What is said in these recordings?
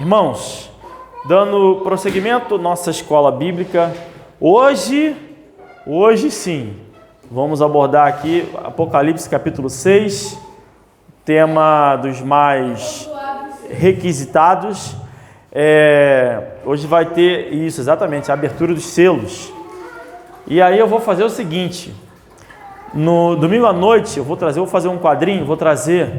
Irmãos, dando prosseguimento à nossa escola bíblica, hoje sim, vamos abordar aqui Apocalipse capítulo 6, tema dos mais requisitados. Hoje vai ter isso, exatamente, a abertura dos selos. E aí eu vou fazer o seguinte, no domingo à noite eu vou fazer um quadrinho, vou trazer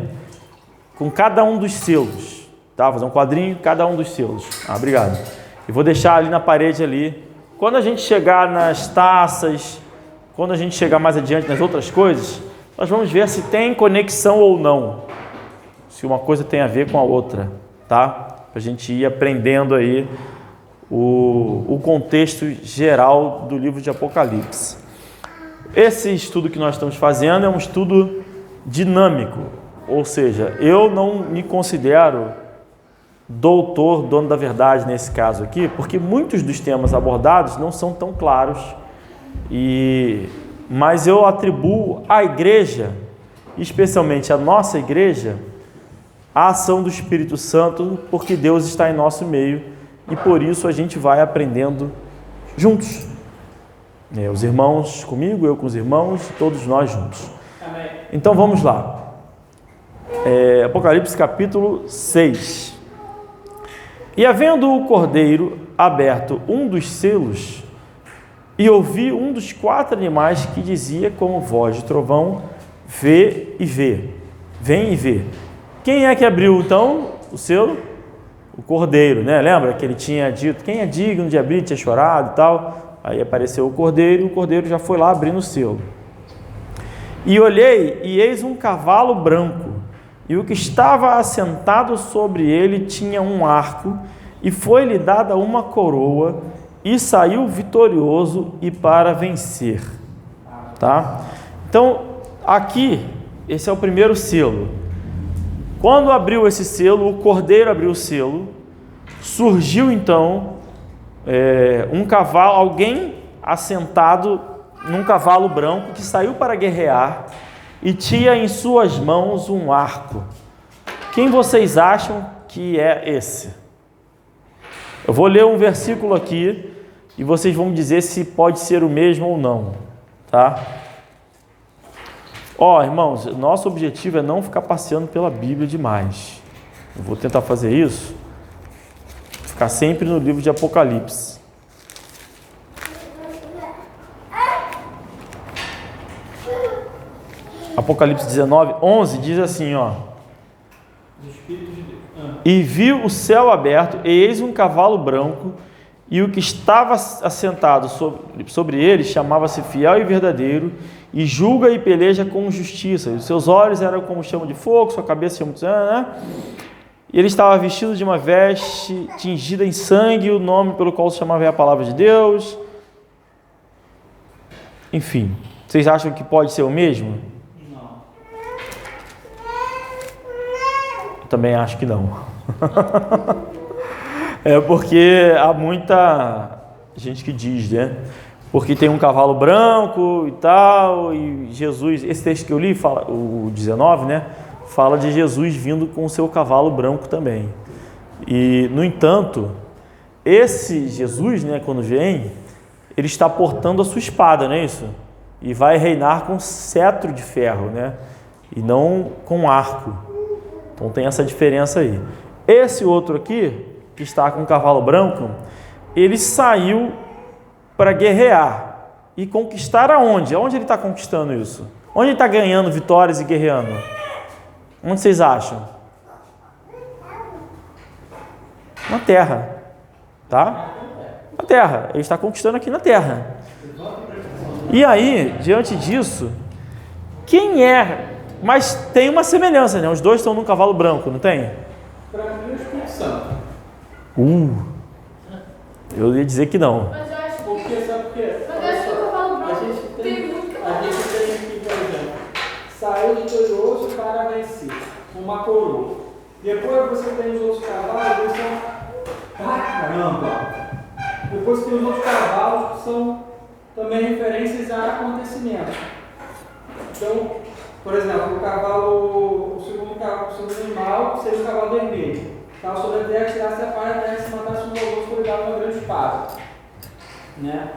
com cada um dos selos, tá? Vou fazer um quadrinho, cada um dos selos. Obrigado. E vou deixar ali na parede ali. Quando a gente chegar nas taças, quando a gente chegar mais adiante nas outras coisas, nós vamos ver se tem conexão ou não. Se uma coisa tem a ver com a outra, tá? Para a gente ir aprendendo aí o contexto geral do livro de Apocalipse. Esse estudo que nós estamos fazendo é um estudo dinâmico, ou seja, eu não me considero doutor, dono da verdade nesse caso aqui, porque muitos dos temas abordados não são tão claros, mas eu atribuo à igreja, especialmente à nossa igreja, a ação do Espírito Santo, porque Deus está em nosso meio e por isso a gente vai aprendendo juntos. Os irmãos comigo, eu com os irmãos, todos nós juntos. Amém. Então vamos lá. Apocalipse capítulo 6. E havendo o cordeiro aberto um dos selos, e ouvi um dos 4 animais que dizia como voz de trovão: vê e vê, vem e vê. Quem é que abriu então o selo? O cordeiro, né? Lembra que ele tinha dito, quem é digno de abrir, tinha chorado e tal. Aí apareceu o cordeiro já foi lá abrindo o selo. E olhei, e eis um cavalo branco, e o que estava assentado sobre ele tinha um arco, e foi-lhe dada uma coroa, e saiu vitorioso e para vencer. Tá? Então, aqui, esse é o primeiro selo. Quando abriu esse selo, o cordeiro abriu o selo, surgiu então um cavalo, alguém assentado num cavalo branco que saiu para guerrear e tinha em suas mãos um arco. Quem vocês acham que é esse? Eu vou ler um versículo aqui e vocês vão dizer se pode ser o mesmo ou não, tá? Irmãos, nosso objetivo é não ficar passeando pela Bíblia demais. Eu vou tentar fazer isso, ficar sempre no livro de Apocalipse. Apocalipse 19, 11 diz assim, E viu o céu aberto, e eis um cavalo branco, e o que estava assentado sobre ele chamava-se Fiel e Verdadeiro, e julga e peleja com justiça. E os seus olhos eram como chama de fogo, sua cabeça chama de sangue, E ele estava vestido de uma veste tingida em sangue, o nome pelo qual se chamava é a palavra de Deus. Enfim, vocês acham que pode ser o mesmo? Não. Eu também acho que não. Porque há muita gente que diz, né? Porque tem um cavalo branco e tal, e Jesus, esse texto que eu li, fala, o 19, né? Fala de Jesus vindo com o seu cavalo branco também. E, no entanto, esse Jesus, né, quando vem, ele está portando a sua espada, não é isso? E vai reinar com cetro de ferro, né? E não com arco. Então tem essa diferença aí. Esse outro aqui, que está com o cavalo branco, ele saiu para guerrear e conquistar aonde? Aonde ele está conquistando isso? Onde ele está ganhando vitórias e guerreando? Onde vocês acham? Na terra, tá? Na terra, ele está conquistando aqui na terra. E aí, diante disso, quem é? Mas tem uma semelhança, né? Os dois estão num cavalo branco, não tem? Para mim é o Espírito Santo. Eu ia dizer que não. Mas eu acho que... Porque, sabe por quê? Mas eu acho que o cavalo branco a gente tem aqui, por exemplo, saiu vitorioso para vencer, uma coroa. Depois você tem os outros cavalos, eles são... Caramba! Depois tem os outros cavalos que são também referências a acontecimentos. Então, por exemplo, o segundo animal seria o cavalo vermelho. Estava sobre a terra, tirasse a paz da terra, se matasse um louco, foi dado uma grande espada. Né?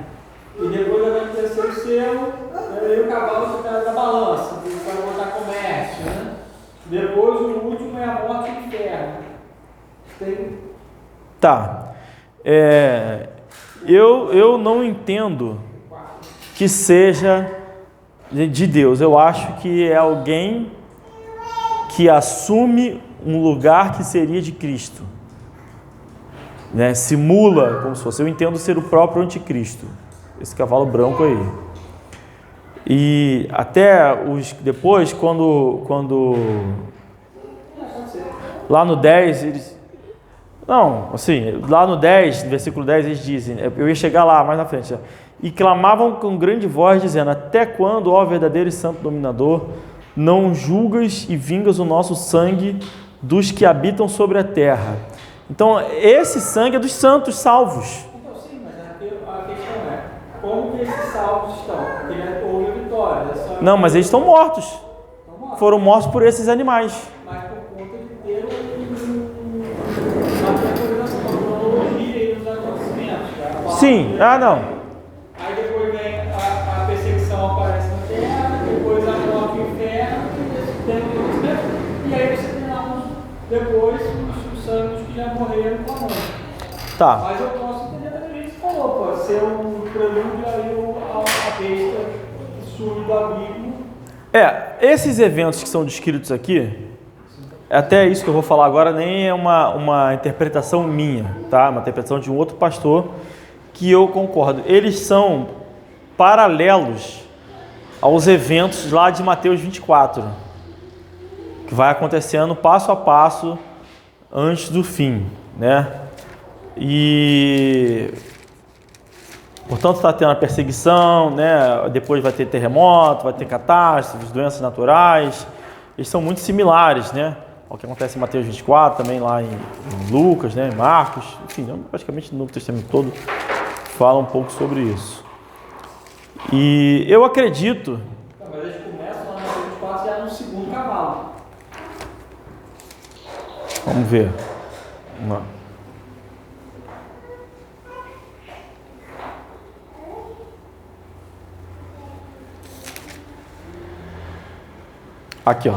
E depois vai acontecer o selo, e o cavalo fica da balança, vai botar comércio. Né? Depois o último é a morte e o inferno. Tá. Eu não entendo que seja de Deus. Eu acho que é alguém que assume um lugar que seria de Cristo, né? Simula como se fosse. Eu entendo ser o próprio anticristo, esse cavalo branco aí. E até depois, quando lá no 10 eles... Não, assim, lá no 10, no versículo 10 eles dizem, eu ia chegar lá mais na frente, e clamavam com grande voz dizendo: até quando, ó verdadeiro e santo dominador, não julgas e vingas o nosso sangue dos que habitam sobre a terra? Então, esse sangue é dos santos salvos. Então, sim, mas a questão é, como que esses salvos estão? Porque houve a vitória. Não, mas eles estão mortos. Foram mortos por esses animais. Mas por conta de ter uma cronologia e os acontecimentos. Sim, não. Aí depois vem a perseguição, aparece na terra, depois a morte e o inferno, e aí você tem lá depois os santos que já morreram com a mãe. Tá. Mas eu posso entender também o que você falou, pode ser um prelúdio aí a besta que surge do abismo. Esses eventos que são descritos aqui, até isso que eu vou falar agora nem é uma interpretação minha, tá? Uma interpretação de um outro pastor que eu concordo. Eles são paralelos aos eventos lá de Mateus 24, que vai acontecendo passo a passo antes do fim, né? E portanto está tendo a perseguição, né? Depois vai ter terremoto, vai ter catástrofes, doenças naturais. Eles são muito similares, né? Ao que acontece em Mateus 24, também lá em Lucas, né? Em Marcos, enfim, praticamente no Novo Testamento todo fala um pouco sobre isso. E eu acredito... Mas eles começam lá no 24 já no segundo cavalo. Vamos ver. Vamos lá. Aqui, ó.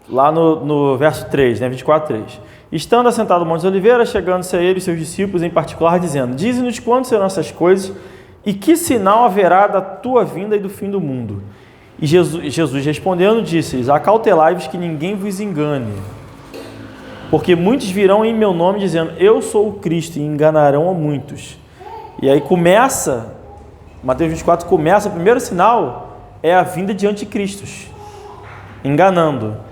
Lá no verso 3, né? 24, 3. Estando assentado no Monte de Oliveira, chegando-se a ele e seus discípulos em particular, dizendo: dize-nos quando serão essas coisas e que sinal haverá da tua vinda e do fim do mundo. E Jesus respondendo, disse-lhes: acautelai-vos que ninguém vos engane, porque muitos virão em meu nome dizendo: eu sou o Cristo, e enganarão a muitos. E aí começa, Mateus 24 começa, o primeiro sinal é a vinda de anticristos, enganando.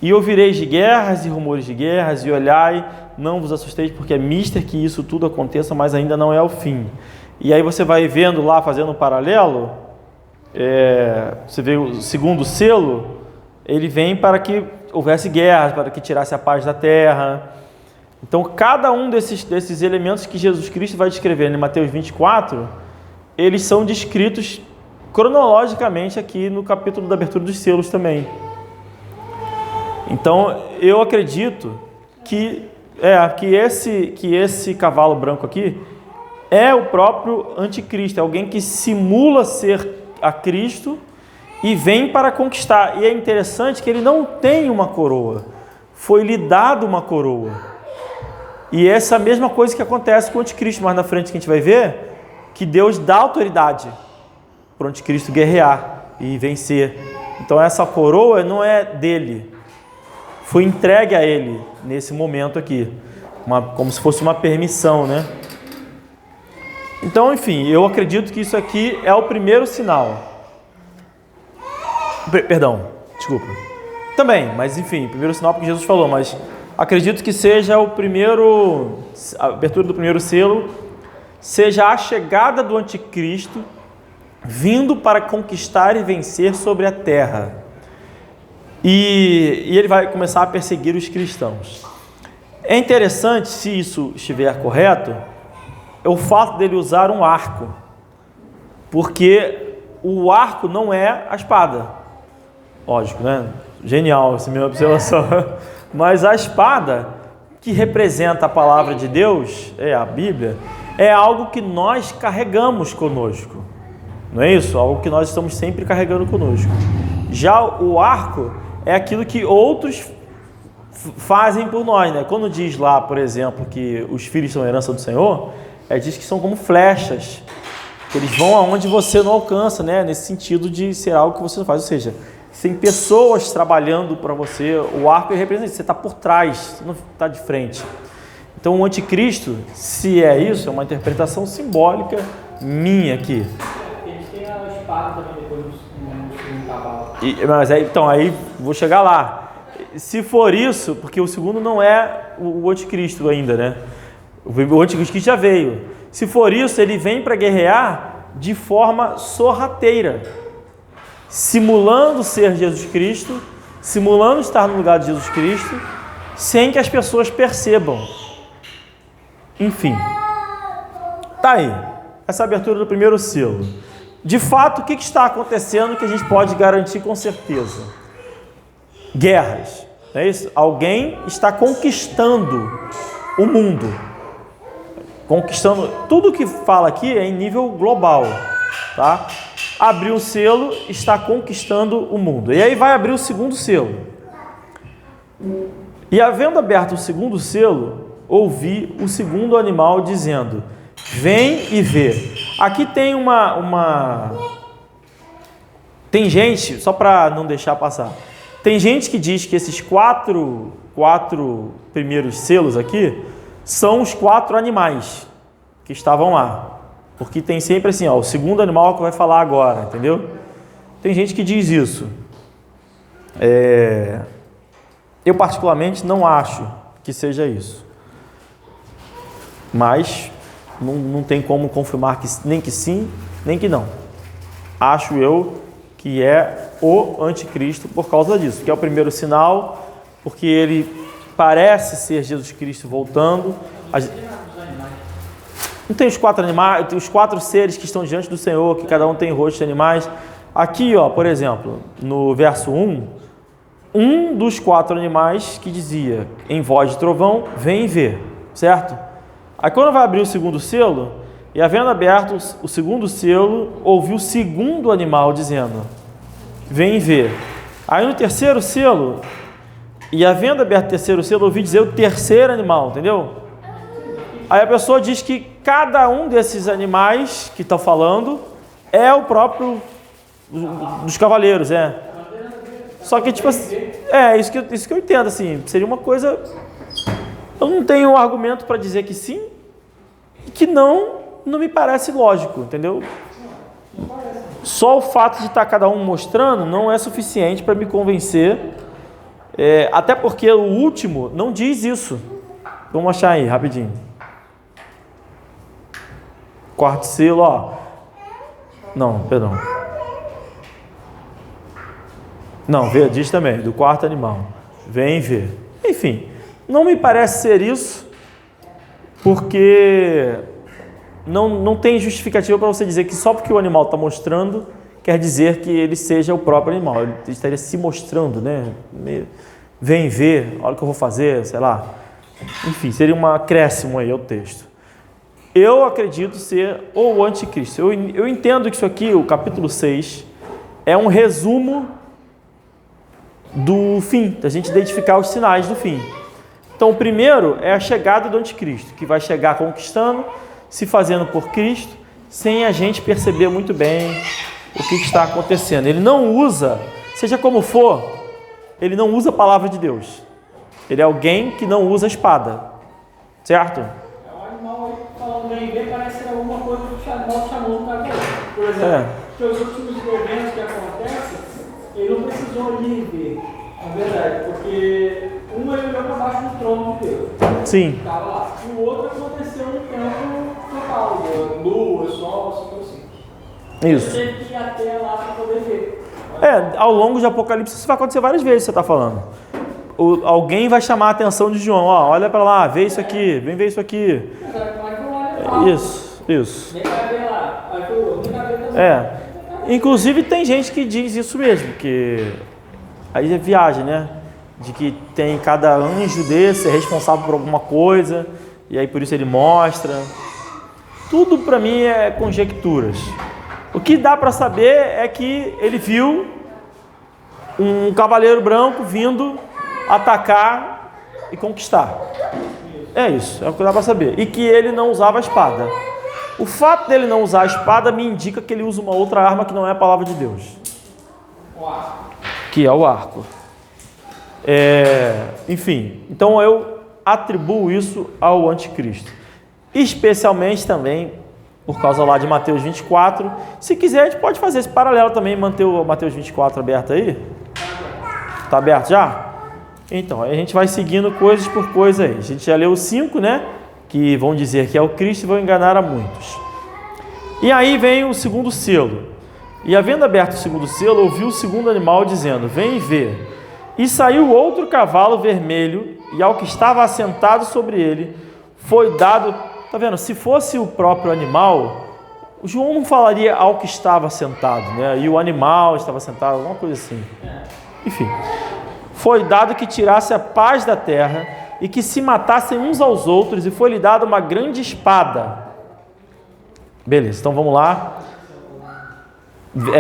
E ouvireis de guerras e rumores de guerras, e olhai, não vos assusteis, porque é mister que isso tudo aconteça, mas ainda não é o fim. E aí você vai vendo lá, fazendo um paralelo, você vê o segundo selo, ele vem para que houvesse guerras, para que tirasse a paz da terra. Então, cada um desses elementos que Jesus Cristo vai descrever em Mateus 24, eles são descritos cronologicamente aqui no capítulo da abertura dos selos também. Então, eu acredito que esse cavalo branco aqui é o próprio anticristo, é alguém que simula ser a Cristo e vem para conquistar. E é interessante que ele não tem uma coroa, foi-lhe dado uma coroa. E essa mesma coisa que acontece com o anticristo, mais na frente que a gente vai ver, que Deus dá autoridade para o anticristo guerrear e vencer. Então essa coroa não é dele, foi entregue a ele nesse momento aqui, como se fosse uma permissão, né? Então, enfim, eu acredito que isso aqui é o primeiro sinal. Perdão, desculpa. Também, mas enfim, primeiro sinal porque Jesus falou, mas acredito que seja a abertura do primeiro selo, seja a chegada do anticristo vindo para conquistar e vencer sobre a terra. E ele vai começar a perseguir os cristãos. É interessante, se isso estiver correto, é o fato dele usar um arco, porque o arco não é a espada. Lógico, né? Genial essa minha observação. Mas a espada, que representa a palavra de Deus, a Bíblia, é algo que nós carregamos conosco. Não é isso? Algo que nós estamos sempre carregando conosco. Já o arco é aquilo que outros fazem por nós, né? Quando diz lá, por exemplo, que os filhos são a herança do Senhor, diz que são como flechas, que eles vão aonde você não alcança, né? Nesse sentido de ser algo que você não faz. Ou seja, tem pessoas trabalhando para você. O arco representa isso, você está por trás, você não está de frente. Então o anticristo, se é isso, é uma interpretação simbólica minha aqui. Eles têm a espada também depois no cavalo. Mas aí vou chegar lá. Se for isso, porque o segundo não é o anticristo ainda, né? O anticristo já veio. Se for isso, ele vem para guerrear de forma sorrateira, simulando ser Jesus Cristo, simulando estar no lugar de Jesus Cristo, sem que as pessoas percebam. Enfim, tá aí, essa abertura do primeiro selo. De fato, o que está acontecendo que a gente pode garantir com certeza? Guerras, não é isso? Alguém está conquistando o mundo. Conquistando, tudo que fala aqui é em nível global, tá? Abriu o selo, está conquistando o mundo. E aí vai abrir o segundo selo. E havendo aberto o segundo selo, ouvi o segundo animal dizendo: vem e vê. Aqui tem tem gente, só para não deixar passar, tem gente que diz que esses quatro primeiros selos aqui são os 4 animais que estavam lá. Porque tem sempre assim, o segundo animal que vai falar agora, entendeu? Tem gente que diz isso. Eu particularmente não acho que seja isso. Mas não tem como confirmar nem que sim, nem que não. Acho eu que é o anticristo por causa disso, que é o primeiro sinal, porque ele parece ser Jesus Cristo voltando. Não tem os 4 animais, tem os 4 seres que estão diante do Senhor, que cada um tem rosto de animais. Aqui, por exemplo, no verso 1, um dos 4 animais que dizia em voz de trovão: vem ver, certo? Aí quando vai abrir o segundo selo, e havendo aberto o segundo selo, ouviu o segundo animal dizendo: vem ver. Aí no terceiro selo, e havendo aberto o terceiro selo, ouvi dizer o terceiro animal, entendeu? Aí a pessoa diz que cada um desses animais que estão falando é o próprio dos cavaleiros, Só que, tipo assim, isso que eu entendo, assim, seria uma coisa... Eu não tenho argumento para dizer que sim e que não me parece lógico, entendeu? Só o fato de estar cada um mostrando não é suficiente para me convencer, até porque o último não diz isso. Vamos achar aí, rapidinho. Quarto selo, Não, perdão. Não, diz também, do quarto animal. Vem ver. Enfim, não me parece ser isso, porque não tem justificativa para você dizer que só porque o animal está mostrando, quer dizer que ele seja o próprio animal. Ele estaria se mostrando, né? Vem ver, olha o que eu vou fazer, sei lá. Enfim, seria um acréscimo aí ao texto. Eu acredito ser o anticristo. Eu entendo que isso aqui, o capítulo 6, é um resumo do fim, da gente identificar os sinais do fim. Então, o primeiro é a chegada do anticristo, que vai chegar conquistando, se fazendo por Cristo, sem a gente perceber muito bem o que está acontecendo. Ele não usa, seja como for, ele não usa a palavra de Deus. Ele é alguém que não usa a espada, certo? Falando bem ver, parece ser alguma coisa que o animal chamou no cavalo. Por exemplo, porque os últimos eventos que acontecem, ele não precisou ir ver, na verdade, porque ele olhou para baixo do trono de Deus. Sim. Estava lá. E o outro aconteceu no tempo total, lua, sol, assim. Isso. Ele teve que ir até lá para poder ver. Ao longo de Apocalipse isso vai acontecer várias vezes, você está falando. Alguém vai chamar a atenção de João, olha para lá, vê isso aqui, vem ver isso aqui. Isso. Inclusive tem gente que diz isso mesmo, que aí é viagem, né? de que tem cada anjo desse é responsável por alguma coisa, e aí por isso ele mostra. Tudo para mim é conjecturas. O que dá para saber é que ele viu um cavaleiro branco vindo atacar e conquistar. É isso, é o que dá para saber. E que ele não usava a espada. O fato dele não usar a espada me indica que ele usa uma outra arma que não é a palavra de Deus. O arco. Que é o arco. Enfim, então eu atribuo isso ao anticristo. Especialmente também por causa lá de Mateus 24. Se quiser, a gente pode fazer esse paralelo também, manter o Mateus 24 aberto aí. Está aberto já? Então, a gente vai seguindo coisas por coisa aí. A gente já leu os 5, né? Que vão dizer que é o Cristo e vão enganar a muitos. E aí vem o segundo selo. E havendo aberto o segundo selo, ouviu o segundo animal dizendo: vem e vê. E saiu outro cavalo vermelho, e ao que estava assentado sobre ele, foi dado... Tá vendo? Se fosse o próprio animal, o João não falaria ao que estava sentado, né? E o animal estava sentado, alguma coisa assim. Enfim. Foi dado que tirasse a paz da terra e que se matassem uns aos outros, e foi-lhe dada uma grande espada. Beleza, então vamos lá.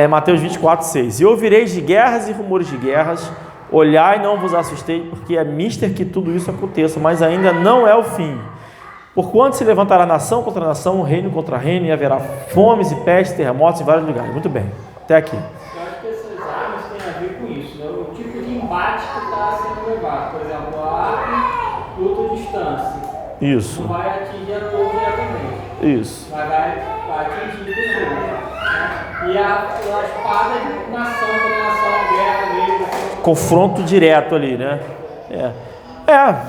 Mateus 24, 6. E ouvireis de guerras e rumores de guerras, olhai e não vos assustei, porque é mister que tudo isso aconteça, mas ainda não é o fim. Porquanto se levantará nação contra nação, reino contra reino, e haverá fomes e pestes, terremotos em vários lugares. Muito bem, até aqui. Eu acho que essas armas têm a ver com isso, né? O tipo de embate que está sendo levado. Por exemplo, a arma, luta distância. Isso. Não vai atingir a todos diretamente. Isso. Vai atingir pessoas. Né? E a espada de nação contra nação, guerra mesmo. Confronto direto ali, né?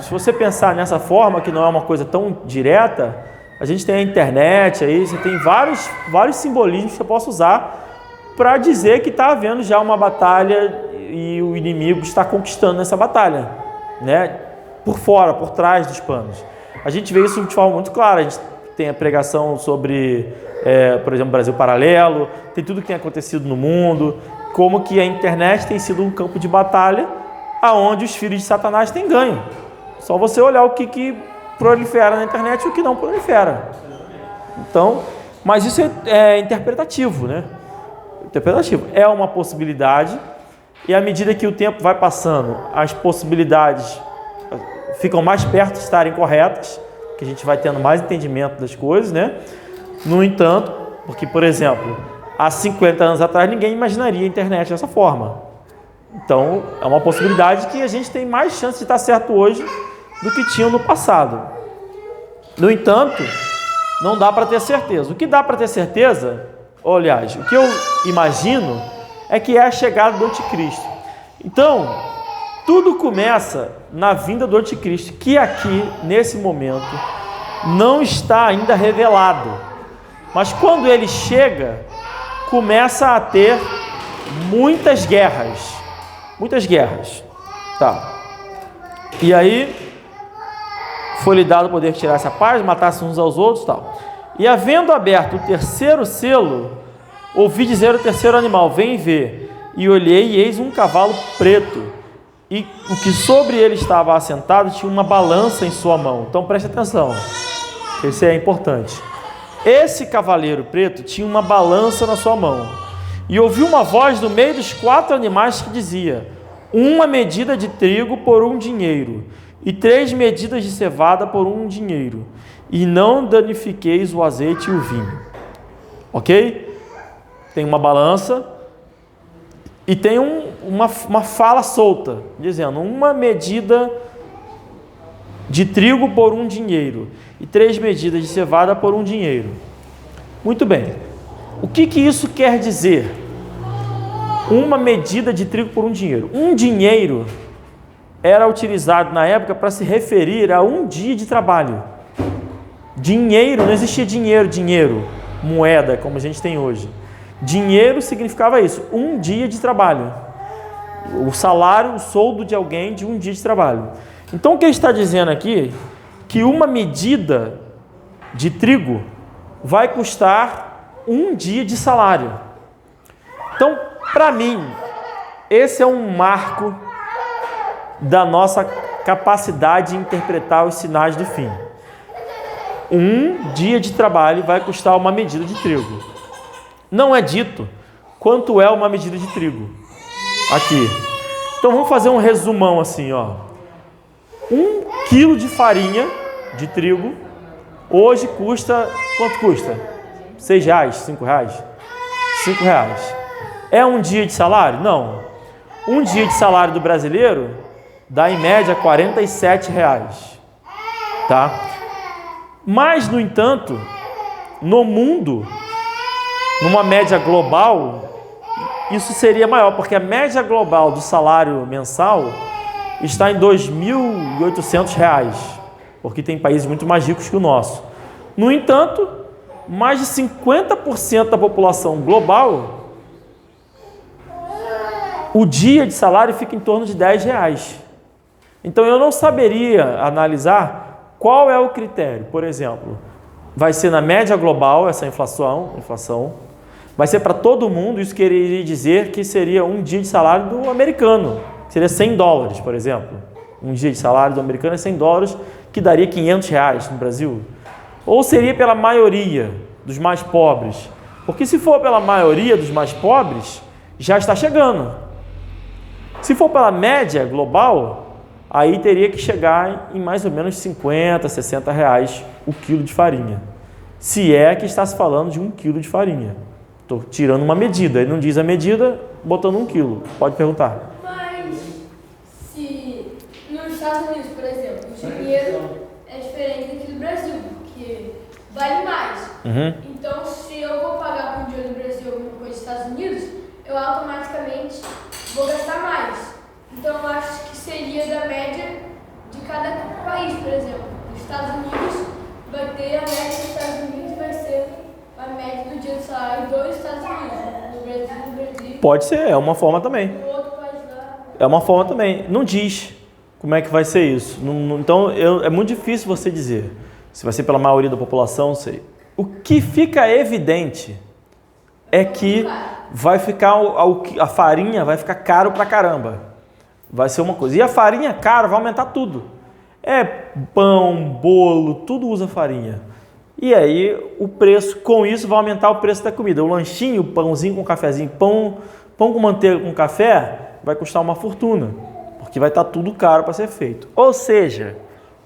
Se você pensar nessa forma, que não é uma coisa tão direta, a gente tem a internet aí, você tem vários simbolismos que você possa usar para dizer que está havendo já uma batalha e o inimigo está conquistando essa batalha, né? Por fora, por trás dos panos. A gente vê isso de forma muito clara. A gente tem a pregação sobre, por exemplo, Brasil Paralelo, tem tudo que tem acontecido no mundo, como que a internet tem sido um campo de batalha aonde os filhos de Satanás têm ganho. Só você olhar o que prolifera na internet e o que não prolifera. Então, mas isso é interpretativo, né? Interpretativo. É uma possibilidade, e à medida que o tempo vai passando, as possibilidades ficam mais perto de estarem corretas, que a gente vai tendo mais entendimento das coisas, né? No entanto, porque, por exemplo, há 50 anos atrás ninguém imaginaria a internet dessa forma. Então, é uma possibilidade que a gente tem mais chance de estar certo hoje do que tinha no passado. No entanto, não dá para ter certeza. O que dá para ter certeza, aliás, o que eu imagino é que é a chegada do anticristo. Então, tudo começa na vinda do anticristo, que aqui, nesse momento, não está ainda revelado. Mas quando ele chega, começa a ter muitas guerras. Muitas guerras. Tá. E aí, foi-lhe dado o poder que tirasse a paz, matasse uns aos outros, tal. E havendo aberto o terceiro selo, ouvi dizer o terceiro animal: vem ver. E olhei, e eis um cavalo preto, e o que sobre ele estava assentado tinha uma balança em sua mão. Então preste atenção, esse é importante. Esse cavaleiro preto tinha uma balança na sua mão. E ouvi uma voz do meio dos 4 animais que dizia: uma medida de trigo por 1 dinheiro, e 3 medidas de cevada por 1 dinheiro, e não danifiqueis o azeite e o vinho. Ok? Tem uma balança e tem uma fala solta, dizendo: uma medida de trigo por 1 dinheiro, e 3 medidas de cevada por 1 dinheiro. Muito bem. O que isso quer dizer? Uma medida de trigo por 1 dinheiro. 1 dinheiro era utilizado na época para se referir a 1 dia de trabalho. Dinheiro, não existia dinheiro, moeda, como a gente tem hoje. Dinheiro significava isso, 1 dia de trabalho. O salário, o soldo de alguém de 1 dia de trabalho. Então o que ele está dizendo aqui? Que uma medida de trigo vai custar 1 dia de salário. Então, para mim, esse é um marco da nossa capacidade de interpretar os sinais do fim. Um dia de trabalho vai custar uma medida de trigo. Não é dito quanto é uma medida de trigo. Aqui. Então vamos fazer um resumão assim, ó. 1 quilo de farinha de trigo hoje custa, quanto custa? 6 reais, 5 reais? 5 reais. É um dia de salário? Não. Um dia de salário do brasileiro dá em média 47 reais. Tá? Mas, no entanto, no mundo, numa média global, isso seria maior, porque a média global do salário mensal está em 2.800 reais, porque tem países muito mais ricos que o nosso. No entanto, mais de 50% da população global, o dia de salário fica em torno de 10 reais. Então, eu não saberia analisar qual é o critério. Por exemplo, vai ser na média global essa inflação, vai ser para todo mundo. Isso queria dizer que seria um dia de salário do americano, seria 100 dólares, por exemplo. Um dia de salário do americano é 100 dólares, que daria 500 reais no Brasil. Ou seria pela maioria dos mais pobres? Porque se for pela maioria dos mais pobres, já está chegando. Se for pela média global, aí teria que chegar em mais ou menos 50, 60 reais o quilo de farinha. Se é que está se falando de 1 quilo de farinha. Estou tirando uma medida, ele não diz a medida, botando 1 quilo. Pode perguntar. Mas se nos Estados Unidos, por exemplo, o dinheiro é diferente daqui do Brasil, porque vale mais. Então, se eu vou pagar por um dinheiro do Brasil alguma coisa dos Estados Unidos, eu automaticamente vou gastar mais. Então, eu acho que seria da média de cada país, por exemplo. Nos Estados Unidos vai ter a média dos Estados Unidos e vai ser a média do dia do salário dos Estados Unidos. No Brasil. Pode ser, é uma forma também. No outro país lá. É uma forma também. Não diz como é que vai ser isso. Então, é muito difícil você dizer. Se vai ser pela maioria da população, não sei. O que fica evidente é que vai ficar a farinha vai ficar caro pra caramba. Vai ser uma coisa. E a farinha cara vai aumentar tudo. É pão, bolo, tudo usa farinha. E aí o preço, com isso, vai aumentar o preço da comida. O lanchinho, o pãozinho com cafezinho, pão com manteiga com café, vai custar uma fortuna. Porque vai estar tudo caro para ser feito. Ou seja,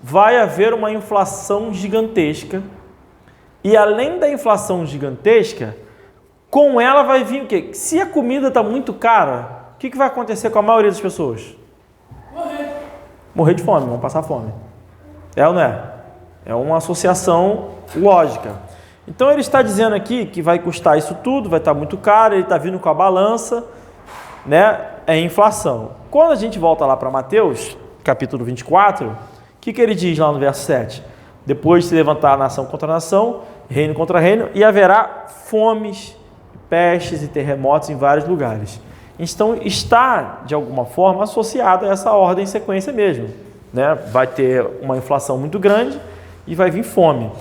vai haver uma inflação gigantesca. E além da inflação gigantesca, com ela vai vir o quê? Se a comida está muito cara, o que vai acontecer com a maioria das pessoas? Morrer de fome, vão passar fome. É ou não é? É uma associação lógica. Então ele está dizendo aqui que vai custar isso tudo, vai estar muito caro, ele está vindo com a balança, né? É inflação. Quando a gente volta lá para Mateus, capítulo 24, o que ele diz lá no verso 7? Depois de se levantar nação contra nação, reino contra reino, e haverá fomes, pestes e terremotos em vários lugares. Então, está, de alguma forma, associado a essa ordem em sequência mesmo. Né? Vai ter uma inflação muito grande e vai vir fome.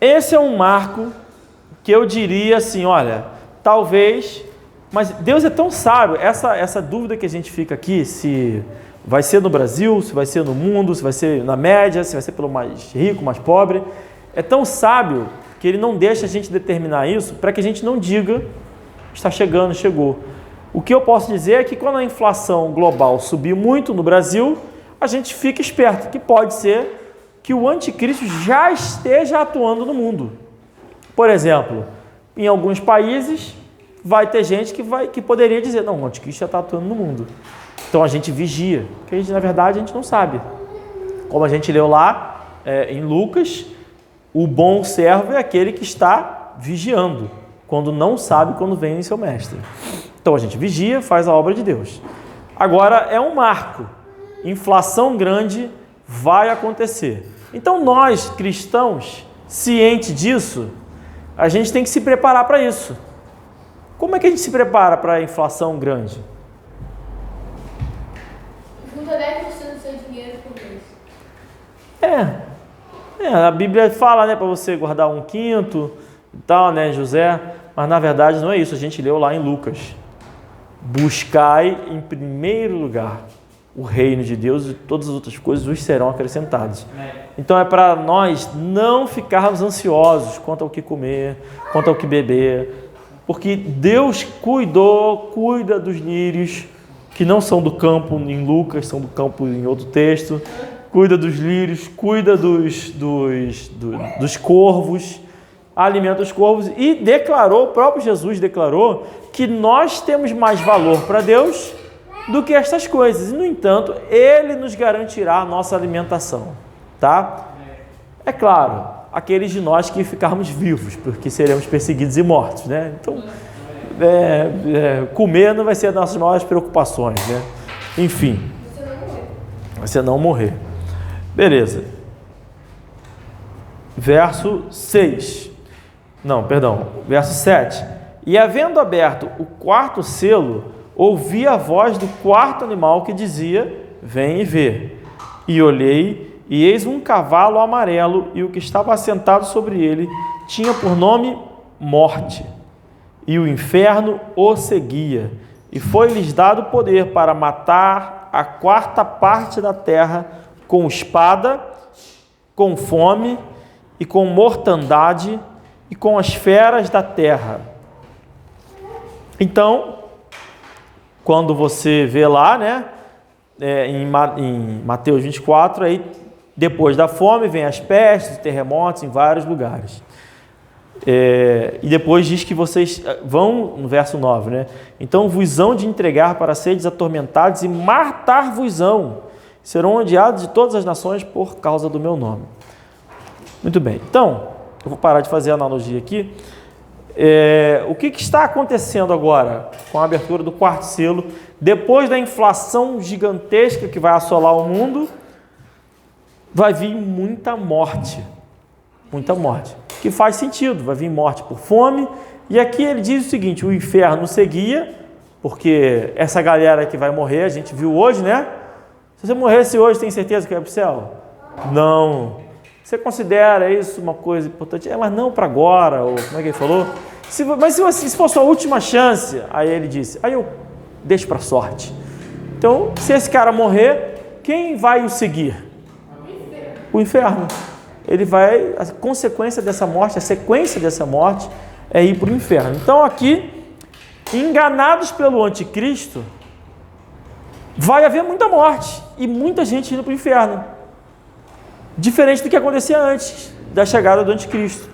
Esse é um marco que eu diria assim, olha, talvez... Mas Deus é tão sábio, essa dúvida que a gente fica aqui, se vai ser no Brasil, se vai ser no mundo, se vai ser na média, se vai ser pelo mais rico, mais pobre, é tão sábio que ele não deixa a gente determinar isso para que a gente não diga, está chegando, chegou. O que eu posso dizer é que quando a inflação global subir muito no Brasil, a gente fica esperto, que pode ser que o anticristo já esteja atuando no mundo. Por exemplo, em alguns países vai ter gente que poderia dizer, não, o anticristo já está atuando no mundo. Então a gente vigia, porque na verdade a gente não sabe. Como a gente leu lá em Lucas, o bom servo é aquele que está vigiando, quando não sabe quando vem em seu mestre. Então a gente vigia, faz a obra de Deus. Agora é um marco. Inflação grande vai acontecer. Então nós, cristãos, cientes disso, a gente tem que se preparar para isso. Como é que a gente se prepara para a inflação grande? Junta 10% do seu dinheiro por mês. A Bíblia fala, né, para você guardar 1/5 e tal, né, José? Mas na verdade não é isso, a gente leu lá em Lucas. Buscai em primeiro lugar o reino de Deus e todas as outras coisas vos serão acrescentadas. Então é para nós não ficarmos ansiosos quanto ao que comer, quanto ao que beber, porque Deus cuida dos lírios, que não são do campo em Lucas, são do campo em outro texto, cuida dos lírios, cuida dos corvos, alimenta os corvos, e declarou, o próprio Jesus declarou, que nós temos mais valor para Deus do que estas coisas, e no entanto, Ele nos garantirá a nossa alimentação, tá? É claro, aqueles de nós que ficarmos vivos, porque seremos perseguidos e mortos, né? Então, comer não vai ser as nossas maiores preocupações, né? Enfim, você não morrer. Beleza. Verso 6. Não, perdão, verso 7. E havendo aberto o quarto selo, ouvi a voz do quarto animal que dizia: vem e vê. E olhei, e eis um cavalo amarelo, e o que estava assentado sobre ele tinha por nome Morte, e o inferno o seguia, e foi-lhes dado poder para matar a quarta parte da terra com espada, com fome, e com mortandade, e com as feras da terra. Então, quando você vê lá, né, em Mateus 24, aí, depois da fome vem as pestes, terremotos em vários lugares. E depois diz que vocês vão, no verso 9, né? Então vos hão de entregar para seres atormentados e matar-vos-ão. Serão odiados de todas as nações por causa do meu nome. Muito bem. Então, eu vou parar de fazer a analogia aqui. O que está acontecendo agora com a abertura do quarto selo? Depois da inflação gigantesca que vai assolar o mundo, vai vir muita morte. Muita morte. Que faz sentido, vai vir morte por fome. E aqui ele diz o seguinte: o inferno seguia, porque essa galera que vai morrer, a gente viu hoje, né? Se você morresse hoje, tem certeza que vai para o céu? Não. Você considera isso uma coisa importante? Mas não para agora, ou como é que ele falou? Mas se for sua última chance, aí ele disse, aí eu deixo para sorte. Então, se esse cara morrer, quem vai o seguir? O inferno. Ele vai, a consequência dessa morte, a sequência dessa morte é ir para o inferno. Então aqui, enganados pelo anticristo, vai haver muita morte e muita gente indo para o inferno. Diferente do que acontecia antes da chegada do anticristo.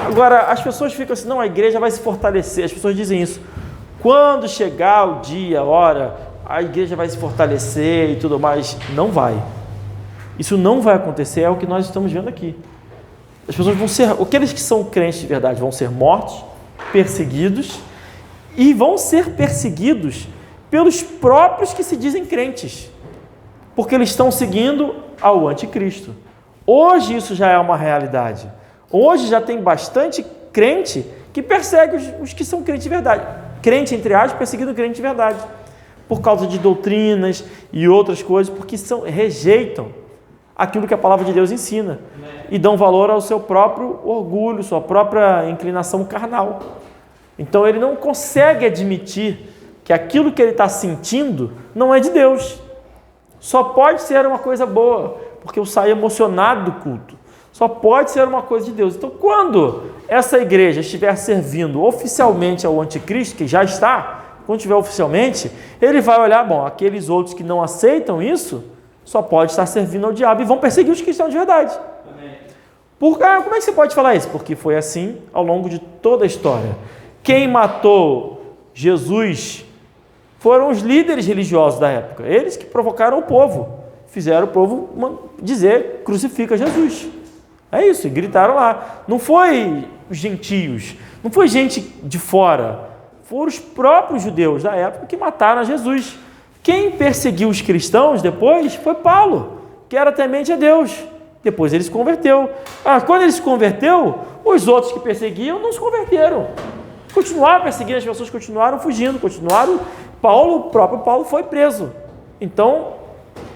Agora, as pessoas ficam assim, não, a igreja vai se fortalecer. As pessoas dizem isso. Quando chegar o dia, a hora, a igreja vai se fortalecer e tudo mais. Não vai. Isso não vai acontecer, é o que nós estamos vendo aqui. As pessoas vão ser, aqueles que são crentes de verdade, vão ser mortos, perseguidos, e vão ser perseguidos pelos próprios que se dizem crentes, porque eles estão seguindo ao anticristo. Hoje isso já é uma realidade. Hoje já tem bastante crente que persegue os que são crentes de verdade. Crente, entre aspas, perseguindo crente de verdade, por causa de doutrinas e outras coisas, porque rejeitam aquilo que a palavra de Deus ensina e dão valor ao seu próprio orgulho, sua própria inclinação carnal. Então ele não consegue admitir que aquilo que ele está sentindo não é de Deus. Só pode ser uma coisa boa, porque eu saio emocionado do culto. Só pode ser uma coisa de Deus. Então, quando essa igreja estiver servindo oficialmente ao anticristo, que já está, quando estiver oficialmente, ele vai olhar, bom, aqueles outros que não aceitam isso, só pode estar servindo ao diabo e vão perseguir os cristãos de verdade. Como é que você pode falar isso? Porque foi assim ao longo de toda a história. Quem matou Jesus foram os líderes religiosos da época. Eles que provocaram o povo. Fizeram o povo dizer, crucifica Jesus. É isso, e gritaram lá. Não foi os gentios, não foi gente de fora. Foram os próprios judeus da época que mataram a Jesus. Quem perseguiu os cristãos depois foi Paulo, que era temente a Deus. Depois ele se converteu. Quando ele se converteu, os outros que perseguiam não se converteram. Continuaram perseguindo, as pessoas continuaram fugindo, o próprio Paulo foi preso. Então,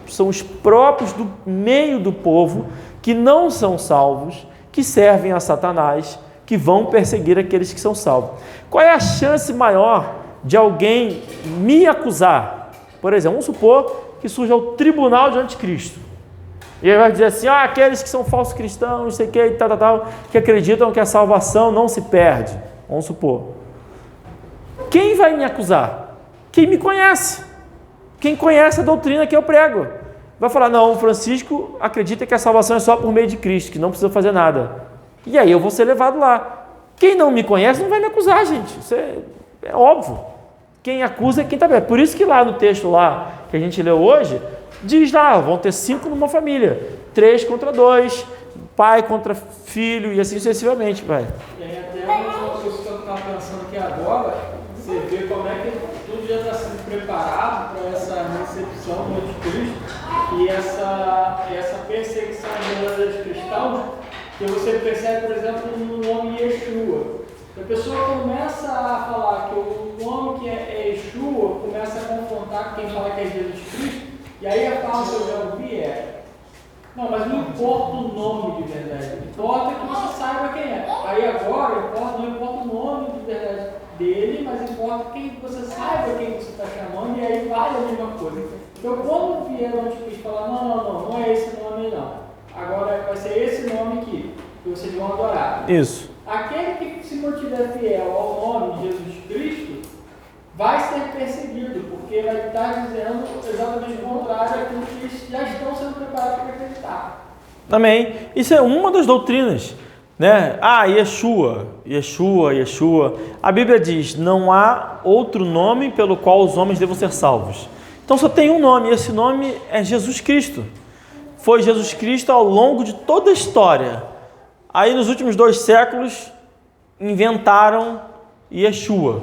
são os próprios do meio do povo que não são salvos, que servem a Satanás, que vão perseguir aqueles que são salvos. Qual é a chance maior de alguém me acusar? Por exemplo, vamos supor que surja o tribunal de anticristo. E ele vai dizer assim, aqueles que são falsos cristãos, não sei o que, e tal, que acreditam que a salvação não se perde. Vamos supor. Quem vai me acusar? Quem me conhece. Quem conhece a doutrina que eu prego. Vai falar, não, o Francisco acredita que a salvação é só por meio de Cristo, que não precisa fazer nada. E aí eu vou ser levado lá. Quem não me conhece não vai me acusar, gente. Isso é óbvio. Quem acusa é quem está bem. Por isso que lá no texto lá que a gente leu hoje, diz lá, vão ter 5 numa família. 3 contra 2, pai contra filho e assim sucessivamente. Vai. E aí até uma coisa que eu estava pensando aqui agora, você vê como é que tudo já está sendo preparado para essa recepção do anticristo e essa perseguição dos cristãos, que você percebe, por exemplo, no nome Yeshua. A pessoa começa a falar que o nome que é Yeshua começa a confrontar quem fala que é Jesus Cristo, e aí a fala que eu já ouvi não, mas não importa o nome de verdade, importa que você saiba quem é. Aí agora não importa o nome de verdade dele, mas importa que você saiba quem você está chamando, e aí vale a mesma coisa. Então quando vier o anticristo falar, não é esse nome não, agora vai ser esse nome aqui, que vocês vão adorar. Isso. Aquele que se mantiver fiel ao nome de Jesus Cristo vai ser perseguido, porque vai estar dizendo exatamente o contrário daquilo que eles já estão sendo preparados para acreditar. Também, isso é uma das doutrinas, né? Yeshua. A Bíblia diz, não há outro nome pelo qual os homens devam ser salvos. Então só tem um nome, e esse nome é Jesus Cristo. Foi Jesus Cristo ao longo de toda a história. Aí nos últimos 2 séculos inventaram Yeshua.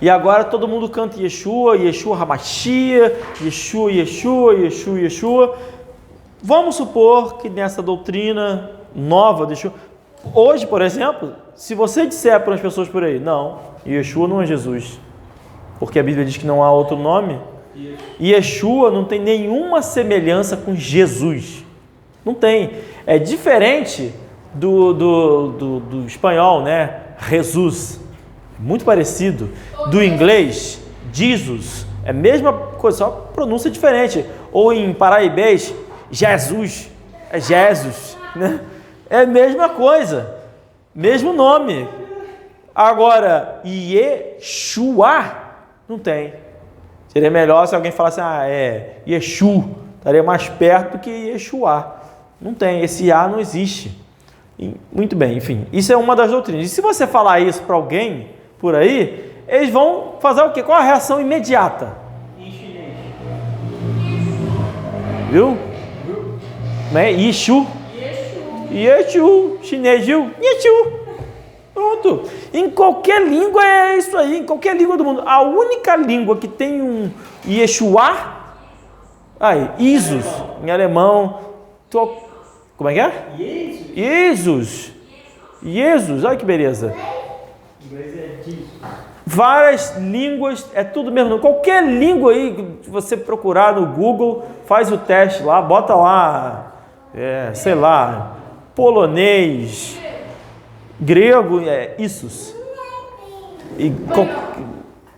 E agora todo mundo canta Yeshua Hamashia, Yeshua. Vamos supor que nessa doutrina nova de Yeshua, hoje, por exemplo, se você disser para as pessoas por aí, não, Yeshua não é Jesus, porque a Bíblia diz que não há outro nome, Yeshua não tem nenhuma semelhança com Jesus. Não tem. É diferente do espanhol, né? Jesus. Muito parecido. Do inglês, Jesus. É a mesma coisa, só pronúncia diferente. Ou em paraibês, Jesus. É Jesus, né? É a mesma coisa. Mesmo nome. Agora, Yeshua não tem. Seria melhor se alguém falasse, Yeshu. Estaria mais perto do que Yeshua. Não tem, esse A não existe. Muito bem, enfim, isso é uma das doutrinas. E se você falar isso para alguém por aí, eles vão fazer o quê? Qual a reação imediata? Em chinês. Viu? Né? Yeshu. Chinês, viu? Yeshu. Pronto. Em qualquer língua é isso aí, em qualquer língua do mundo. A única língua que tem um Yeshua, Isus, em alemão. Como é que é? Jesus, olha que beleza. Várias línguas, é tudo mesmo. Qualquer língua aí que você procurar no Google, faz o teste lá, bota lá, polonês, grego, Isus.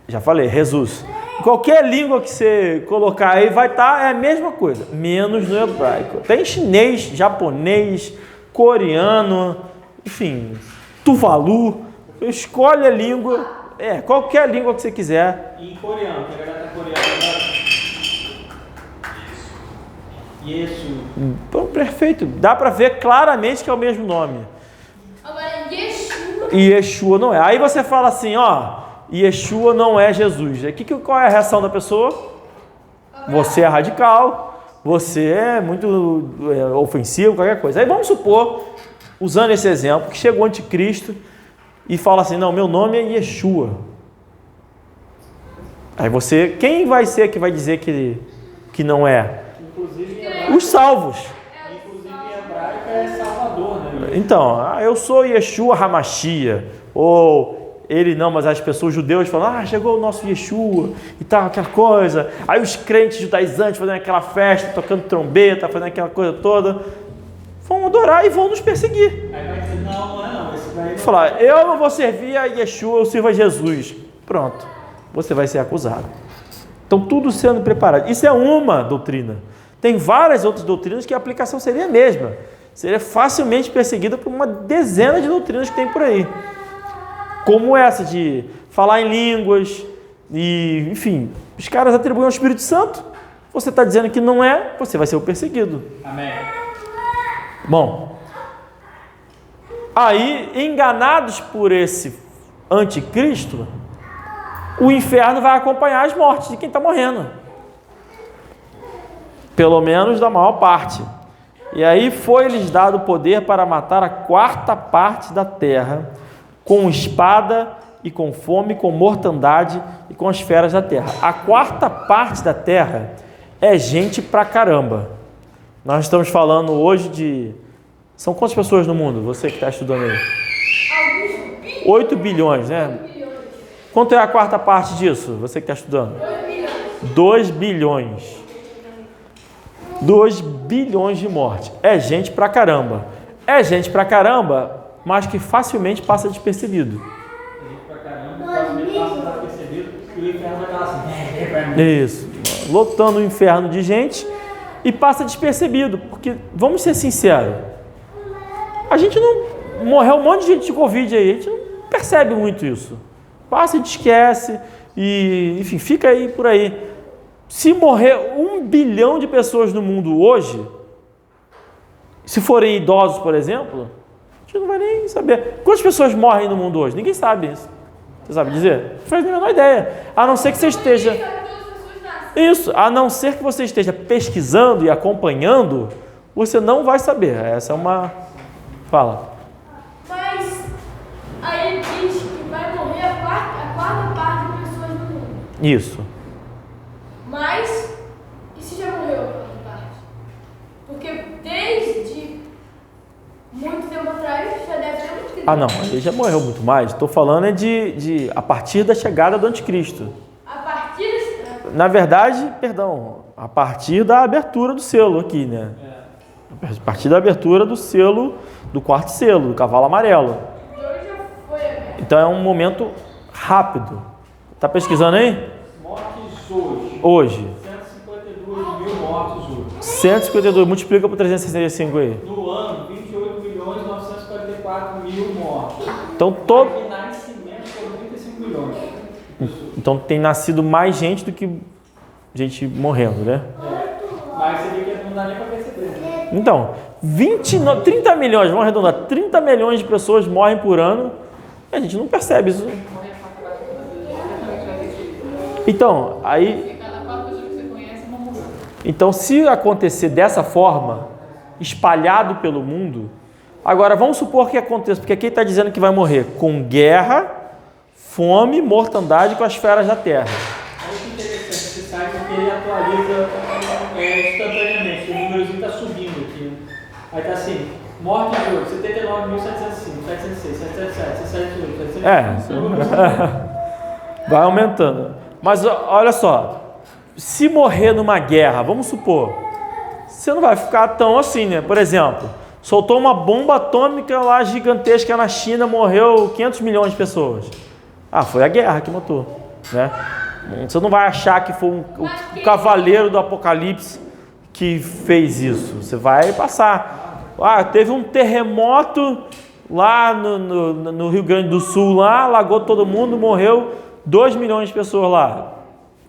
Já falei, Jesus. Qualquer língua que você colocar aí vai estar, é a mesma coisa, menos no hebraico. Tem chinês, japonês, coreano, enfim, tuvalu. Escolhe a língua, qualquer língua que você quiser. E em coreano, que a galera tá coreana. Yesu. Perfeito, dá para ver claramente que é o mesmo nome. Agora, Yeshua. Yeshua não é. Aí você fala assim, Yeshua não é Jesus. Qual é a reação da pessoa? Você é radical, você é muito ofensivo, qualquer coisa. Aí vamos supor, usando esse exemplo, que chegou o anticristo e fala assim, não, meu nome é Yeshua. Aí quem vai ser que vai dizer que não é? Inclusive Os salvos. Inclusive em hebraico é Salvador, né? Então, eu sou Yeshua Hamashia, ou ele não, mas as pessoas judeus falam, chegou o nosso Yeshua e tal, aquela coisa. Aí os crentes judaizantes fazendo aquela festa, tocando trombeta, fazendo aquela coisa toda, vão adorar e vão nos perseguir. Aí vai dizer, não é não. Esse vai falar, eu não vou servir a Yeshua, eu sirvo a Jesus. Pronto, você vai ser acusado. Então, tudo sendo preparado. Isso é uma doutrina. Tem várias outras doutrinas que a aplicação seria a mesma. Seria facilmente perseguida por uma dezena de doutrinas que tem por aí. Como essa de falar em línguas, e, enfim, os caras atribuem ao Espírito Santo. Você está dizendo que não é, você vai ser o perseguido. Amém. Bom, aí, enganados por esse anticristo, o inferno vai acompanhar as mortes de quem está morrendo. Pelo menos da maior parte. E aí foi-lhes dado poder para matar a quarta parte da terra, com espada e com fome, com mortandade e com as feras da terra. A quarta parte da terra é gente pra caramba. Nós estamos falando hoje de... São quantas pessoas no mundo? Você que está estudando aí? 8 bilhões, né? Quanto é a quarta parte disso? Você que está estudando? 2 bilhões. 2 bilhões de mortes. É gente pra caramba. É gente pra caramba, mas que facilmente passa despercebido. É gente pra caramba, facilmente passa despercebido, e o inferno vai estar assim. Isso. Lotando o inferno de gente e passa despercebido. Porque, vamos ser sinceros, a gente não... Morreu um monte de gente de Covid aí, a gente não percebe muito isso. Passa e esquece, e, enfim, fica aí por aí. Se morrer 1 bilhão de pessoas no mundo hoje, se forem idosos, por exemplo, a gente não vai nem saber. Quantas pessoas morrem no mundo hoje? Ninguém sabe isso. Você sabe dizer? Não faz a menor ideia. A não ser que você esteja... Isso, a não ser que você esteja pesquisando e acompanhando, você não vai saber. Essa é uma... Fala. Mas aí ele diz que vai morrer a quarta parte de pessoas no mundo. Isso. Mas, e se já morreu a quarta parte? Porque desde muito tempo atrás já deve ter muito tempo. Ah, não, ele já morreu muito mais. Estou falando é de a partir da chegada do anticristo. A partir desse... Na verdade, perdão, a partir da abertura do selo aqui, né? A partir da abertura do selo, do quarto selo, do cavalo amarelo. Então já foi aberto. Então é um momento rápido. Tá pesquisando aí? Mortes hoje. Hoje. 152 mil mortos hoje. 152, multiplica por 365 aí. No ano, 28.944.000 mortos. Então, todo... E nascimento foram 35 milhões. então tem nascido mais gente do que gente morrendo, né? Mas você vê que não dá nem para perceber. Né? Então, 30 milhões, vamos arredondar, 30 milhões de pessoas morrem por ano, a gente não percebe isso. Então, aí... Então, se acontecer dessa forma, espalhado pelo mundo, agora vamos supor que aconteça, porque aqui está dizendo que vai morrer com guerra, fome, mortandade com as feras da terra. Olha que interessante, você sabe que ele atualiza instantaneamente, o númerozinho está subindo aqui. Né? Aí está assim, morte de hoje, 79.705, 706, 707, 708, vai aumentando. Mas olha só, se morrer numa guerra, vamos supor, você não vai ficar tão assim, né? Por exemplo, soltou uma bomba atômica lá gigantesca na China, morreu 500 milhões de pessoas. Ah, foi a guerra que matou, né? Você não vai achar que foi o cavaleiro do Apocalipse que fez isso. Você vai passar. Ah, teve um terremoto lá no Rio Grande do Sul, lá, alagou todo mundo, morreu 2 milhões de pessoas lá.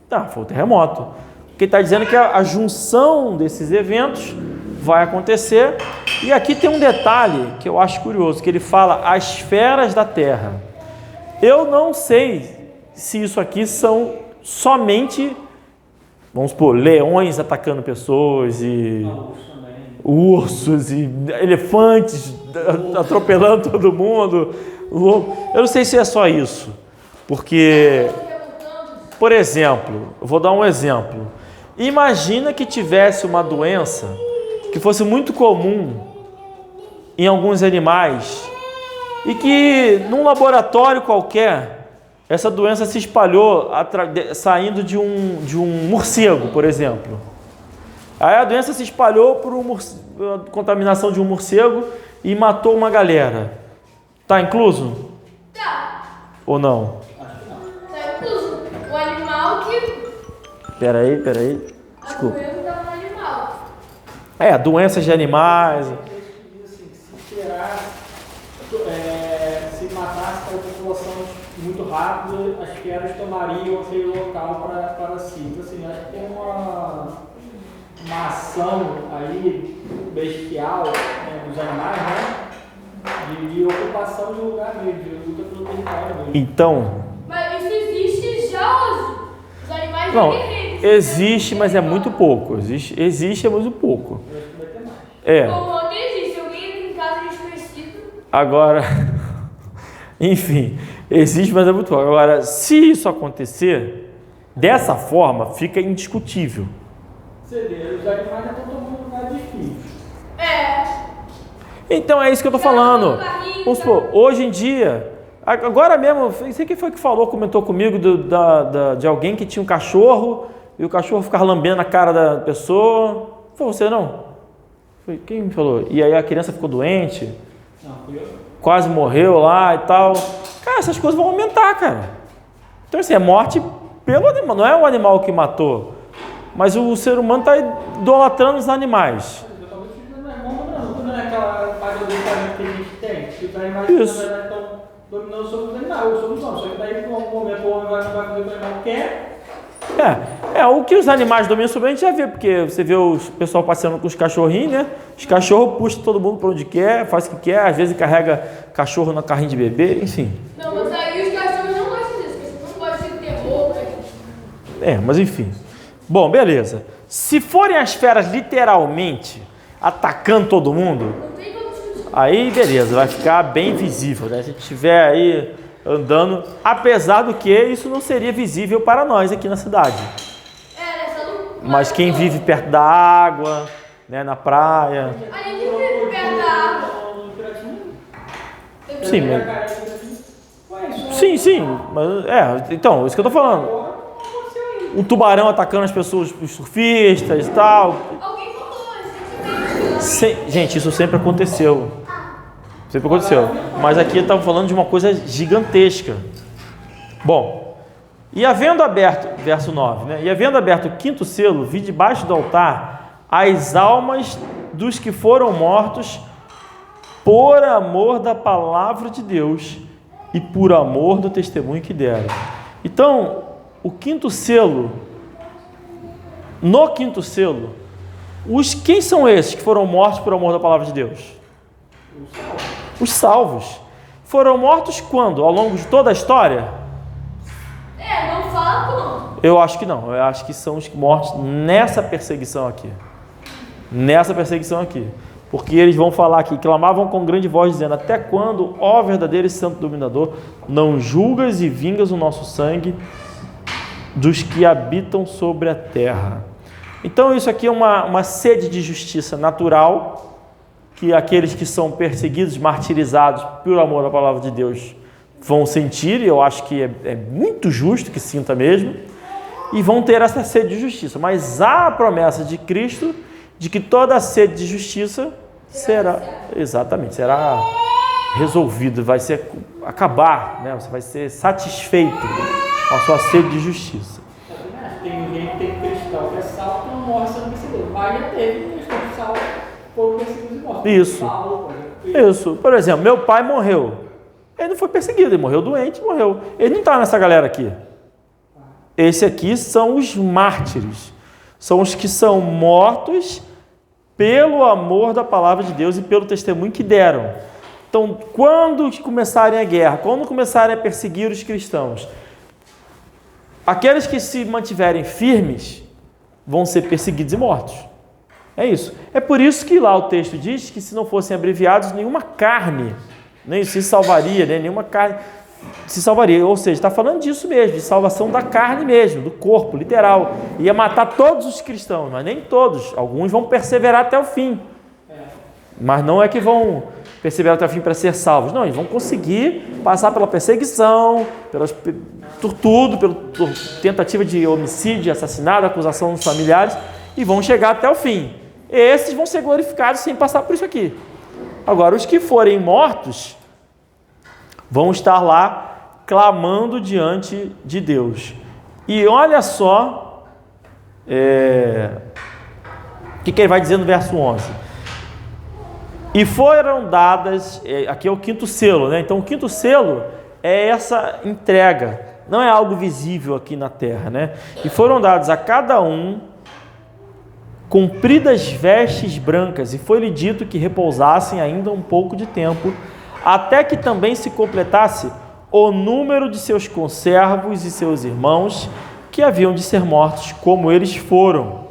Não, foi um terremoto. Porque está dizendo que a junção desses eventos vai acontecer. E aqui tem um detalhe que eu acho curioso, que ele fala as feras da terra. Eu não sei se isso aqui são somente, vamos supor, leões atacando pessoas e ursos e elefantes atropelando todo mundo. Eu não sei se é só isso, porque, por exemplo, eu vou dar um exemplo. Imagina que tivesse uma doença que fosse muito comum em alguns animais e que num laboratório qualquer essa doença se espalhou saindo de um morcego, por exemplo. Aí a doença se espalhou por a contaminação de um morcego e matou uma galera. Tá incluso? Tá. Ou não? Tá incluso. O animal que... Peraí. Desculpa. Doenças de animais. Se matasse a população muito rápido, as feras tomariam aquele local para si. Então, assim, acho que tem uma ação aí bestial dos animais, né? De ocupação de lugar mesmo, de luta pelo território mesmo. Então. Mas isso existe já, os animais Não, guerreiros. existe, mas é muito pouco. Existe, é muito pouco. Eu acho que vai ter mais. Como ontem existe, alguém entra em casa desconhecido. Agora, enfim, existe, mas é muito pouco. Agora, se isso acontecer, dessa forma, fica indiscutível. Os animais já estão tomando lugar de filhos. Então é isso que eu estou falando. Vamos supor, hoje em dia, agora mesmo, não sei quem foi que comentou comigo de alguém que tinha um cachorro e o cachorro ficava lambendo a cara da pessoa. Foi você não? Foi quem me falou? E aí a criança ficou doente, Não, fui eu. quase morreu lá e tal. Cara, essas coisas vão aumentar, cara. Então assim, é morte pelo animal, não é o animal que matou, mas o ser humano está idolatrando os animais. Não é aquela parte do pensamento que a gente tem, que os animais Isso. na verdade estão dominando sobre os animais, ou sobre os homens. Só que daí, em algum momento, o homem vai fazer o que o animal quer. O que os animais dominam sobre a gente já vê, porque você vê o pessoal passeando com os cachorrinhos, né? Os cachorros puxam todo mundo para onde quer, faz o que quer, às vezes carrega cachorro na carrinho de bebê, enfim. Não, mas aí os cachorros não gostam disso, porque não pode ter terror, né? Mas enfim. Bom, beleza. Se forem as feras literalmente atacando todo mundo, Não tem como discutir. aí beleza, vai ficar bem visível, né? Se a gente estiver aí andando, apesar do que isso não seria visível para nós aqui na cidade. Só não. Mas quem vive perto da água, né, na praia. A gente vive perto da água. Sim, mas então, isso que eu tô falando. Um tubarão atacando as pessoas, os surfistas e tal. Alguém falou, recentemente. Gente, isso sempre aconteceu. Sempre aconteceu. Mas aqui estamos falando de uma coisa gigantesca. Bom, e havendo aberto, verso 9, né? E havendo aberto o quinto selo, vi debaixo do altar as almas dos que foram mortos por amor da palavra de Deus e por amor do testemunho que deram. Então, o quinto selo, no quinto selo, quem são esses que foram mortos por amor da palavra de Deus? Os salvos. Foram mortos quando? Ao longo de toda a história? Não fala como. Eu acho que não. Eu acho que são os mortos nessa perseguição aqui. Nessa perseguição aqui. Porque eles vão falar aqui, clamavam com grande voz, dizendo: até quando, ó verdadeiro e santo dominador, não julgas e vingas o nosso sangue dos que habitam sobre a terra? Então isso aqui é uma sede de justiça natural, que aqueles que são perseguidos, martirizados por amor à palavra de Deus vão sentir, e eu acho que é muito justo que sinta mesmo, e vão ter essa sede de justiça. Mas há a promessa de Cristo de que toda a sede de justiça será resolvida, vai acabar, né? Você vai ser satisfeito com a sua sede de justiça. Tem cristão que é salvo e não morre sendo perseguido. Mas já teve cristão que salvo por perseguidos e mortos. Isso. Por exemplo, meu pai morreu. Ele não foi perseguido, ele morreu doente, morreu. Ele não está nessa galera aqui. Esse aqui são os mártires. São os que são mortos pelo amor da palavra de Deus e pelo testemunho que deram. Então, quando começarem a guerra, quando começarem a perseguir os cristãos, aqueles que se mantiverem firmes vão ser perseguidos e mortos. É isso. É por isso que lá o texto diz que se não fossem abreviados, nenhuma carne nem se salvaria, né? Nenhuma carne se salvaria. Ou seja, está falando disso mesmo, de salvação da carne mesmo, do corpo, literal. Ia matar todos os cristãos, mas nem todos. Alguns vão perseverar até o fim. Mas não é que vão perseverar até o fim para ser salvos. Não, eles vão conseguir passar pela perseguição, por tudo, pela tentativa de homicídio, assassinato, acusação dos familiares, e vão chegar até o fim. Esses vão ser glorificados sem passar por isso aqui. Agora, os que forem mortos vão estar lá clamando diante de Deus. E olha só O que ele vai dizer no verso 11? E foram dadas, aqui é o quinto selo, né? Então o quinto selo é essa entrega, não é algo visível aqui na terra, né? E foram dadas a cada um compridas vestes brancas, e foi-lhe dito que repousassem ainda um pouco de tempo, até que também se completasse o número de seus conservos e seus irmãos, que haviam de ser mortos, como eles foram.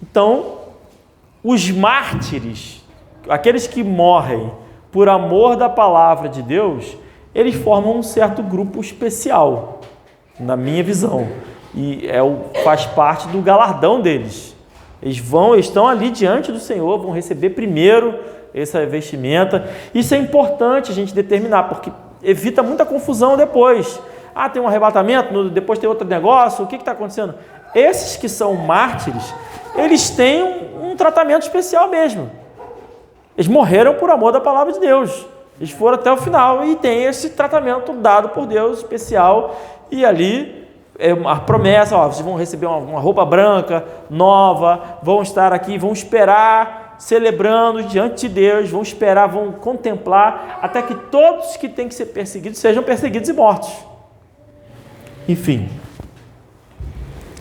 Então, os mártires, aqueles que morrem por amor da palavra de Deus, eles formam um certo grupo especial, na minha visão, e faz parte do galardão deles. Eles estão ali diante do Senhor, vão receber primeiro essa vestimenta. Isso é importante a gente determinar, porque evita muita confusão depois. Tem um arrebatamento, depois tem outro negócio, o que está acontecendo? Esses que são mártires, eles têm um tratamento especial mesmo. Eles morreram por amor da palavra de Deus. Eles foram até o final e tem esse tratamento dado por Deus especial. E ali a promessa, vocês vão receber uma roupa branca, nova, vão estar aqui, vão esperar, celebrando diante de Deus, vão esperar, vão contemplar, até que todos que têm que ser perseguidos sejam perseguidos e mortos. Enfim.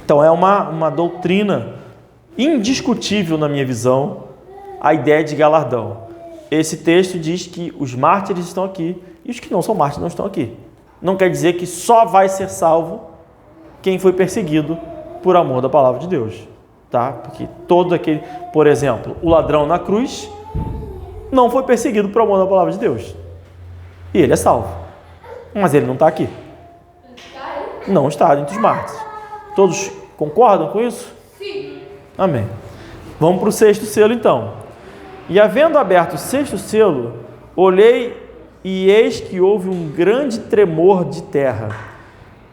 Então é uma doutrina indiscutível na minha visão, a ideia de galardão. Esse texto diz que os mártires estão aqui e os que não são mártires não estão aqui. Não quer dizer que só vai ser salvo quem foi perseguido por amor da palavra de Deus, tá? Porque todo aquele, por exemplo, o ladrão na cruz não foi perseguido por amor da palavra de Deus. E ele é salvo. Mas ele não está aqui. Não está entre os mártires. Todos concordam com isso? Sim. Amém. Vamos para o sexto selo então. E havendo aberto o sexto selo, olhei e eis que houve um grande tremor de terra.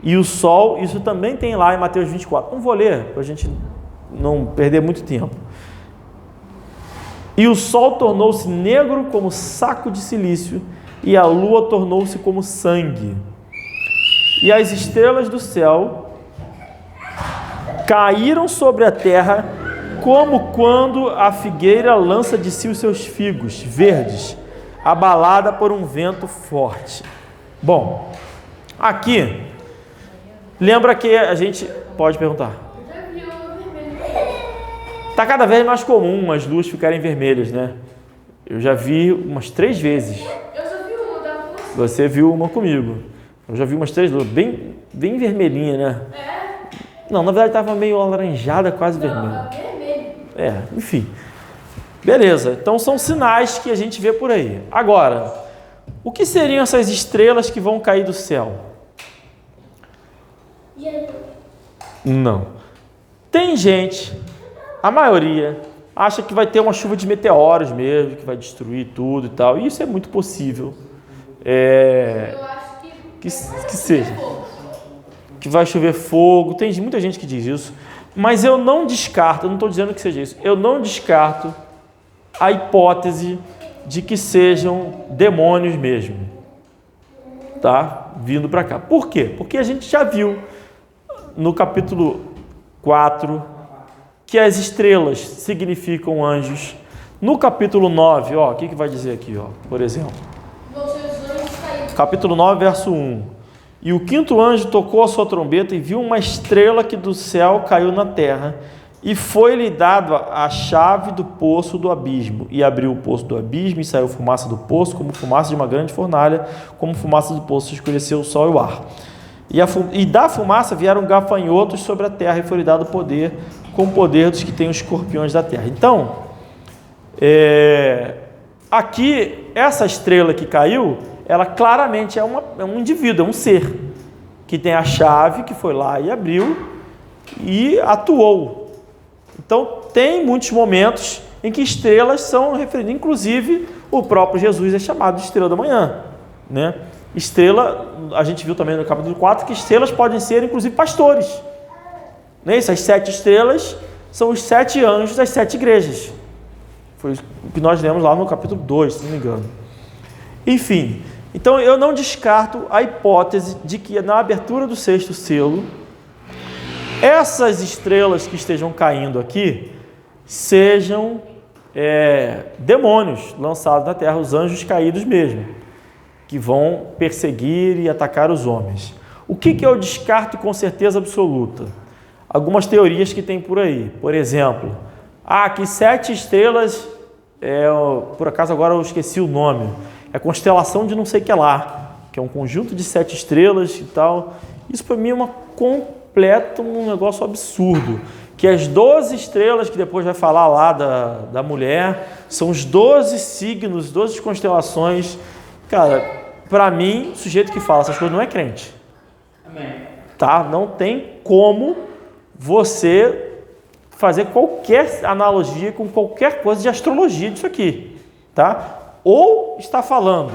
E o sol, isso também tem lá em Mateus 24. Não vou ler, para a gente não perder muito tempo. E o sol tornou-se negro como saco de cilício, e a lua tornou-se como sangue. E as estrelas do céu caíram sobre a terra, como quando a figueira lança de si os seus figos verdes, abalada por um vento forte. Bom, aqui, lembra que a gente pode perguntar. Já viu o vermelho? Está cada vez mais comum as luzes ficarem vermelhas, né? Eu já vi umas 3 vezes. Eu só vi uma da você. Você viu uma comigo. Eu já vi umas 3 luzes, bem vermelhinha, né? Não, na verdade estava meio alaranjada, quase vermelha. Vermelho. Enfim. Beleza, então são sinais que a gente vê por aí. Agora, o que seriam essas estrelas que vão cair do céu? Não. Tem gente, a maioria, acha que vai ter uma chuva de meteoros mesmo, que vai destruir tudo e tal. E isso é muito possível. Eu acho que seja. Que vai chover fogo. Tem muita gente que diz isso. Mas eu não descarto, eu não estou dizendo que seja isso, eu não descarto a hipótese de que sejam demônios mesmo. Tá? Vindo para cá. Por quê? Porque a gente já viu no capítulo 4 que as estrelas significam anjos. No capítulo 9, o que vai dizer aqui, por exemplo? Capítulo 9, verso 1. E o quinto anjo tocou a sua trombeta e viu uma estrela que do céu caiu na terra, e foi-lhe dado a chave do poço do abismo, e abriu o poço do abismo, e saiu fumaça do poço, como fumaça de uma grande fornalha, como fumaça do poço escureceu o sol e o ar. E da fumaça vieram gafanhotos sobre a terra, e foi-lhe dado poder, com o poder dos que têm os escorpiões da terra. Então, aqui, essa estrela que caiu, ela claramente é um indivíduo, é um ser, que tem a chave, que foi lá e abriu, e atuou. Então, tem muitos momentos em que estrelas são referidas, inclusive o próprio Jesus é chamado de estrela da manhã, né? Estrela, a gente viu também no capítulo 4, que estrelas podem ser, inclusive, pastores. Né? Essas 7 estrelas são os 7 anjos das 7 igrejas. Foi o que nós lemos lá no capítulo 2, se não me engano. Enfim, então eu não descarto a hipótese de que na abertura do 6º selo essas estrelas que estejam caindo aqui sejam demônios lançados na terra, os anjos caídos mesmo, que vão perseguir e atacar os homens. O que eu descarto com certeza absoluta? Algumas teorias que tem por aí. Por exemplo, que 7 estrelas, por acaso agora eu esqueci o nome, é constelação de não sei o que lá, que é um conjunto de 7 estrelas e tal. Isso para mim é um negócio absurdo. Que as 12 estrelas, que depois vai falar lá da mulher, são os 12 signos, 12 constelações. Cara, para mim, o sujeito que fala essas coisas não é crente. Amém. Tá? Não tem como você fazer qualquer analogia com qualquer coisa de astrologia disso aqui. Tá? Ou está falando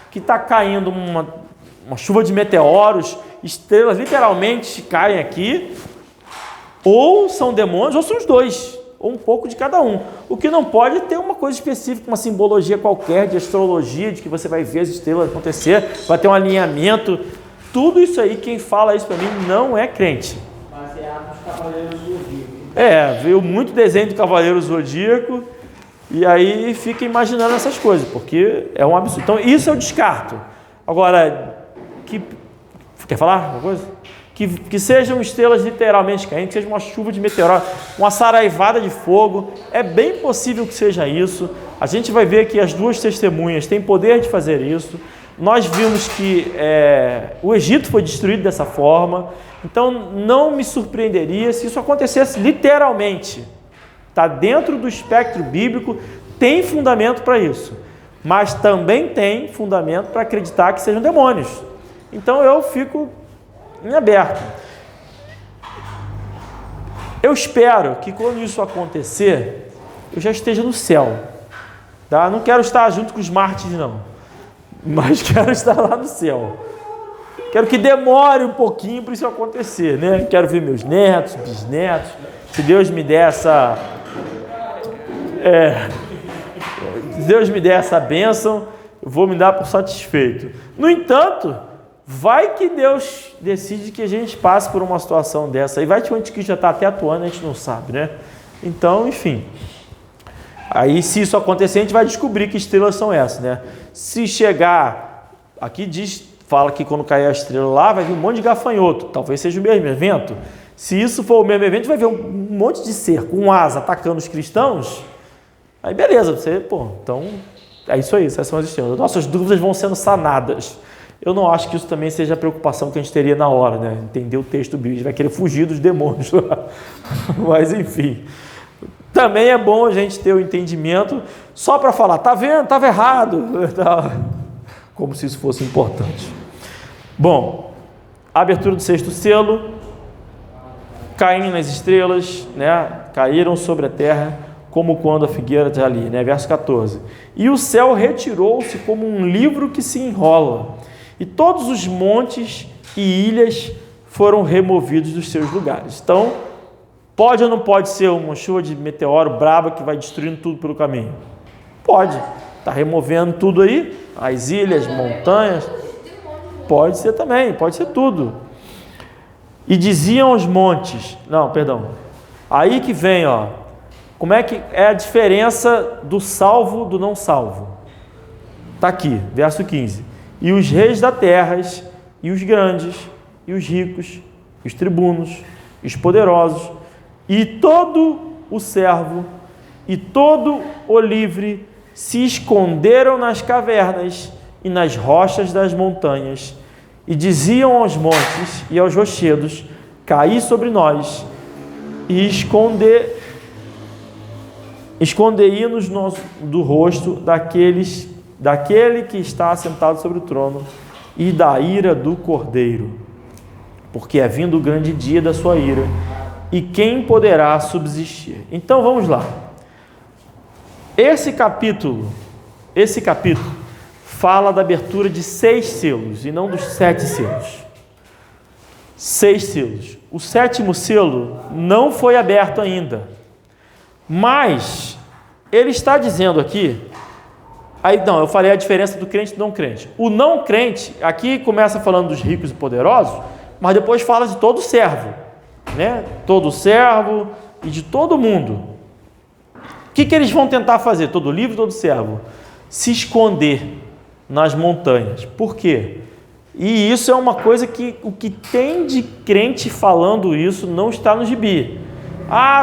que está caindo uma chuva de meteoros, estrelas literalmente caem aqui, ou são demônios, ou são os dois, ou um pouco de cada um. O que não pode é ter uma coisa específica, uma simbologia qualquer de astrologia, de que você vai ver as estrelas acontecer, vai ter um alinhamento. Tudo isso aí, quem fala isso para mim não é crente. Baseado nos Cavaleiros Zodíacos. Veio muito desenho do Cavaleiro Zodíaco, e aí fica imaginando essas coisas, porque é um absurdo. Então, isso eu descarto. Agora, quer falar alguma coisa? Que sejam estrelas literalmente caindo, que seja uma chuva de meteoro, uma saraivada de fogo, é bem possível que seja isso. A gente vai ver que as 2 testemunhas têm poder de fazer isso. Nós vimos que o Egito foi destruído dessa forma, então não me surpreenderia se isso acontecesse literalmente. Está dentro do espectro bíblico, tem fundamento para isso, mas também tem fundamento para acreditar que sejam demônios. Então eu fico em aberto. Eu espero que quando isso acontecer, eu já esteja no céu. Tá? Não quero estar junto com os mártires, não. Mas quero estar lá no céu. Quero que demore um pouquinho para isso acontecer, né? Quero ver meus netos, bisnetos. Se Deus me der essa... se Deus me der essa bênção, eu vou me dar por satisfeito. No entanto, vai que Deus decide que a gente passe por uma situação dessa. E vai que o anticristo já está até atuando, a gente não sabe, né? Então, enfim. Aí, se isso acontecer, a gente vai descobrir que estrelas são essas, né? Se chegar... Aqui fala que quando cair a estrela lá, vai vir um monte de gafanhoto. Talvez seja o mesmo evento. Se isso for o mesmo evento, vai ver um monte de ser com asa atacando os cristãos. Aí, beleza. Então, é isso aí. Essas são as estrelas. Nossas dúvidas vão sendo sanadas. Eu não acho que isso também seja a preocupação que a gente teria na hora, né? Entender o texto bíblico, a gente vai querer fugir dos demônios. Mas, enfim. Também é bom a gente ter o entendimento só para falar, tá vendo? Estava errado. Como se isso fosse importante. Bom, a abertura do 6º selo, caem nas estrelas, né? Caíram sobre a terra, como quando a figueira está ali, né? Verso 14. E o céu retirou-se como um livro que se enrola, e todos os montes e ilhas foram removidos dos seus lugares. Então, pode ou não pode ser uma chuva de meteoro braba que vai destruindo tudo pelo caminho? Pode. Está removendo tudo aí, as ilhas, montanhas. Pode ser também, pode ser tudo. E diziam os montes... Não, perdão. Aí que vem, como é que é a diferença do salvo do não salvo? Está aqui, verso 15. E os reis da terra, e os grandes, e os ricos, e os tribunos, e os poderosos, e todo o servo, e todo o livre, se esconderam nas cavernas e nas rochas das montanhas, e diziam aos montes e aos rochedos, caí sobre nós, e escondei-nos do rosto daquele que está assentado sobre o trono e da ira do Cordeiro, porque é vindo o grande dia da sua ira, e quem poderá subsistir? Então vamos lá. Esse capítulo fala da abertura de 6 selos e não dos 7 selos. 6 selos. O 7º selo não foi aberto ainda, mas ele está dizendo aqui. Aí não, eu falei a diferença do crente e do não crente. O não crente aqui começa falando dos ricos e poderosos, mas depois fala de todo servo, né? Todo servo e de todo mundo. O que eles vão tentar fazer? Todo livre, todo servo? Se esconder nas montanhas. Por quê? E isso é uma coisa que o que tem de crente falando isso não está no gibi.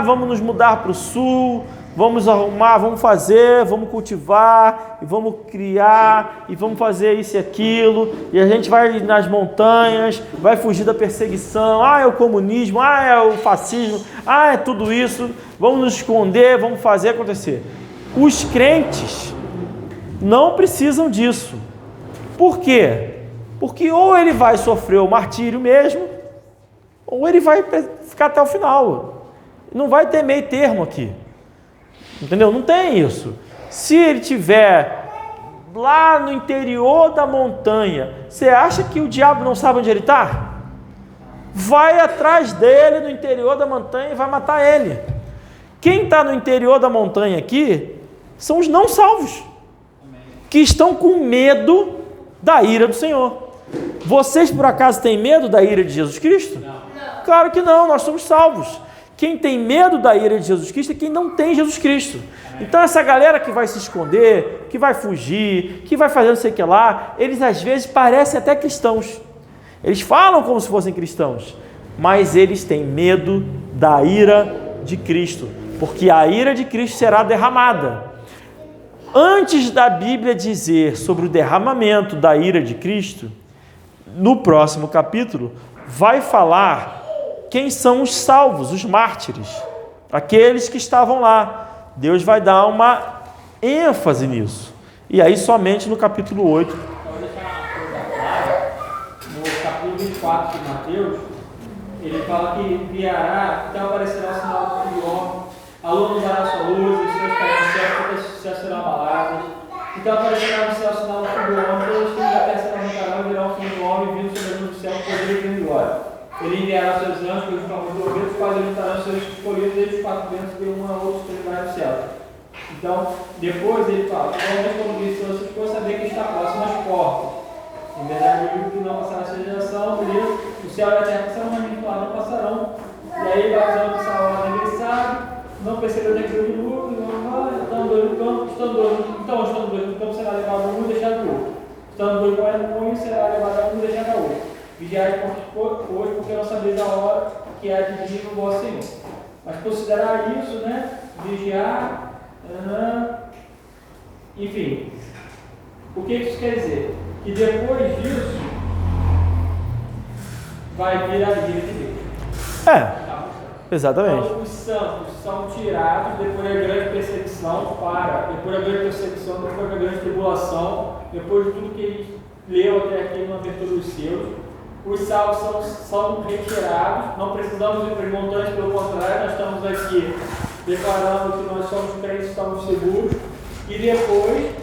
Vamos nos mudar para o sul, vamos arrumar, vamos fazer, vamos cultivar, e vamos criar, e vamos fazer isso e aquilo, e a gente vai nas montanhas, vai fugir da perseguição, é o comunismo, é o fascismo, é tudo isso, vamos nos esconder, vamos fazer acontecer. Os crentes não precisam disso. Por quê? Porque ou ele vai sofrer o martírio mesmo, ou ele vai ficar até o final. Não vai ter meio termo aqui. Entendeu? Não tem isso. Se ele estiver lá no interior da montanha, você acha que o diabo não sabe onde ele está? Vai atrás dele no interior da montanha e vai matar ele. Quem está no interior da montanha aqui são os não salvos, que estão com medo da ira do Senhor. Vocês, por acaso, têm medo da ira de Jesus Cristo? Não. Claro que não, nós somos salvos. Quem tem medo da ira de Jesus Cristo é quem não tem Jesus Cristo. Então essa galera que vai se esconder, que vai fugir, que vai fazer não sei o que lá, eles às vezes parecem até cristãos. Eles falam como se fossem cristãos, mas eles têm medo da ira de Cristo, porque a ira de Cristo será derramada. Antes da Bíblia dizer sobre o derramamento da ira de Cristo, no próximo capítulo, vai falar quem são os salvos, os mártires, aqueles que estavam lá. Deus vai dar uma ênfase nisso. E aí somente no capítulo 8. Vou deixar uma coisa clara. No capítulo 24 de Mateus, ele fala que enviará, então aparecerá o sinal do Filho do Homem, a lua não dará sua luz, os seus cairão no céu, porque os céus serão abalados. Então aparecerá no céu o sinal do Filho do Homem, todos os filhos da terra se levantarão e verão o Filho do Homem vindo sobre a luz do céu, com poder e grande glória. Ele enviará seus anjos pelos favores do governo, os quais orientarão seus escolhidos desde os quatro ventos de uma a outra extremidade do céu. Então, depois ele fala, provavelmente como disse, vocês podem saber que está próximo às portas. Em verdade, eu digo que não passará essa geração, beleza? O céu e a terra passarão, mas nem falar não passarão. E aí vai usando essa hora, ninguém sabe, não percebeu daquilo de luz, não vai, estando dois no campo, estando dois no campo, será levado um e deixado do outro. Estando dois no moinho, será levado um e deixado ao outro. Vigiai hoje, porque não sabeis a hora que há de vir o vosso Senhor. Mas considerar isso, né? Vigiar, enfim. O que isso quer dizer? Que depois disso vai vir a ira de Deus. Exatamente. Então, os santos são tirados depois da grande perseguição, depois da grande perseguição, depois da grande tribulação, depois de tudo que ele leu até aqui na abertura dos seus. Os salvos são retirados, não precisamos ir para as montanhas, pelo contrário, nós estamos aqui declarando que nós somos crentes, estamos seguros. E depois,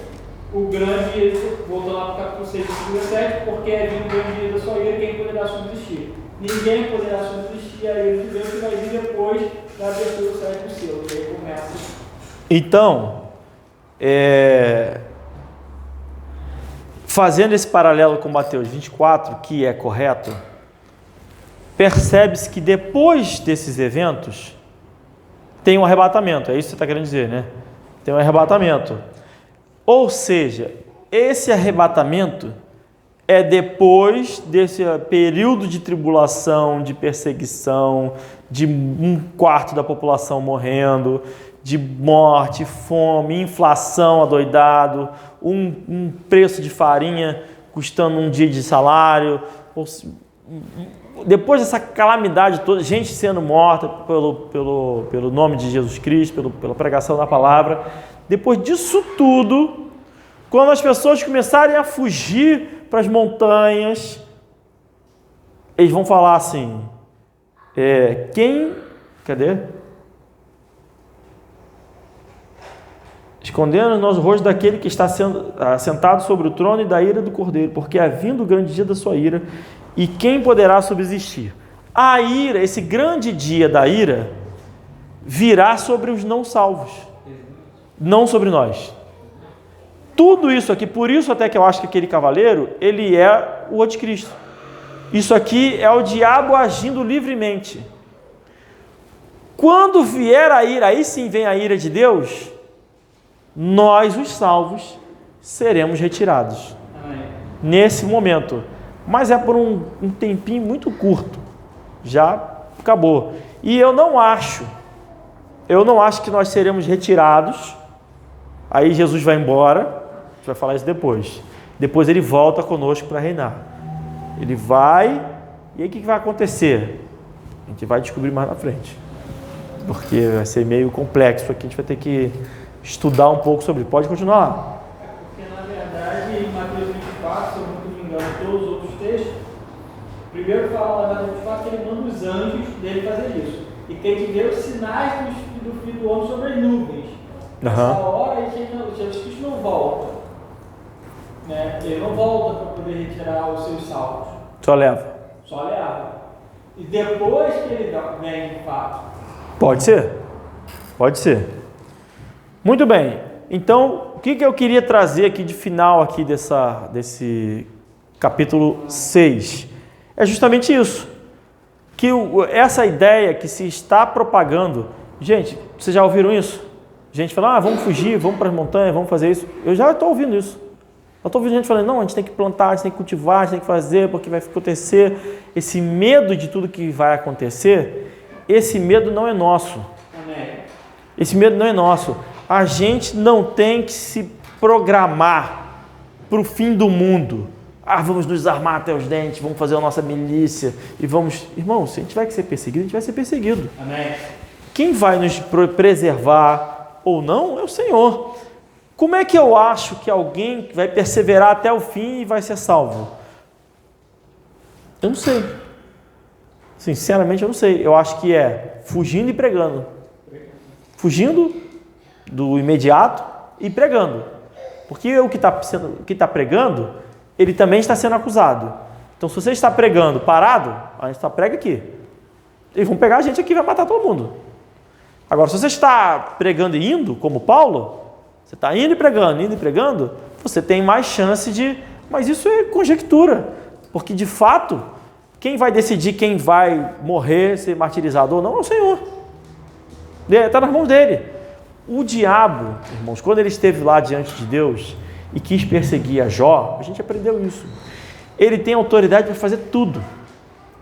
o grande êxito, voltando lá para o capítulo 6, versículo 7, porque é vindo o grande dia da sua ira, quem poderá subsistir? Ninguém poderá subsistir a ira de Deus, que vai vir depois da abertura do sétimo selo, que aí começa. Então, fazendo esse paralelo com Mateus 24, que é correto, percebe-se que depois desses eventos tem um arrebatamento, é isso que você está querendo dizer, né? Tem um arrebatamento. Ou seja, esse arrebatamento é depois desse período de tribulação, de perseguição, de 1/4 da população morrendo, de morte, fome, inflação adoidado, um preço de farinha custando um dia de salário. Depois dessa calamidade toda, gente sendo morta pelo nome de Jesus Cristo, pela pregação da palavra, depois disso tudo, quando as pessoas começarem a fugir para as montanhas, eles vão falar assim, cadê? Escondendo o nosso rosto daquele que está sentado sobre o trono e da ira do Cordeiro, porque é vindo o grande dia da sua ira, e quem poderá subsistir? A ira, esse grande dia da ira, virá sobre os não salvos, não sobre nós. Tudo isso aqui, por isso até que eu acho que aquele cavaleiro, ele é o anticristo. Isso aqui é o diabo agindo livremente. quando vier a ira, aí sim vem a ira de Deus, nós, os salvos, seremos retirados. Amém. Nesse momento. Mas é por um tempinho muito curto. Já acabou. E eu não acho que nós seremos retirados. Aí Jesus vai embora. A gente vai falar isso depois. Depois ele volta conosco para reinar. Ele vai. E aí o que vai acontecer? A gente vai descobrir mais na frente. Porque vai ser meio complexo aqui. A gente vai ter que estudar um pouco sobre. Pode continuar lá. Porque na verdade, em Mateus 24, se eu não me engano, todos os outros textos, primeiro fala lá em Mateus 24 que ele manda os anjos dele fazer isso. E tem que ver os sinais do Filho do Homem sobre as nuvens. Nessa hora, Jesus Cristo não volta. Né? Ele não volta para poder retirar os seus salvos. Só leva. Só leva. E depois que ele vem de fato. Pode ser. Pode ser. Muito bem. Então, o que eu queria trazer aqui de final aqui desse capítulo 6? É justamente isso. Que essa ideia que se está propagando... Gente, vocês já ouviram isso? Gente falando, vamos fugir, vamos para as montanhas, vamos fazer isso. Eu já estou ouvindo isso. Eu estou ouvindo gente falando, não, a gente tem que plantar, a gente tem que cultivar, a gente tem que fazer, porque vai acontecer. Esse medo de tudo que vai acontecer, esse medo não é nosso. Amém. Esse medo não é nosso. A gente não tem que se programar para o fim do mundo. Vamos nos armar até os dentes, vamos fazer a nossa milícia e vamos... Irmão, se a gente vai ser perseguido, a gente vai ser perseguido. Amém. Quem vai nos preservar ou não é o Senhor. Como é que eu acho que alguém vai perseverar até o fim e vai ser salvo? Eu não sei. Sinceramente, eu não sei. Eu acho que é fugindo e pregando. Fugindo do imediato e pregando. Porque o que está pregando, ele também está sendo acusado. Então, se você está pregando parado, a gente prega aqui. Eles vão pegar a gente aqui e vai matar todo mundo. Agora, se você está pregando e indo, como Paulo, você está indo e pregando, você tem mais chance de... Mas isso é conjectura. Porque, de fato, quem vai decidir quem vai morrer, ser martirizado ou não, é o Senhor. Está nas mãos dele. O diabo, irmãos, quando ele esteve lá diante de Deus e quis perseguir a Jó, a gente aprendeu isso. Ele tem autoridade para fazer tudo,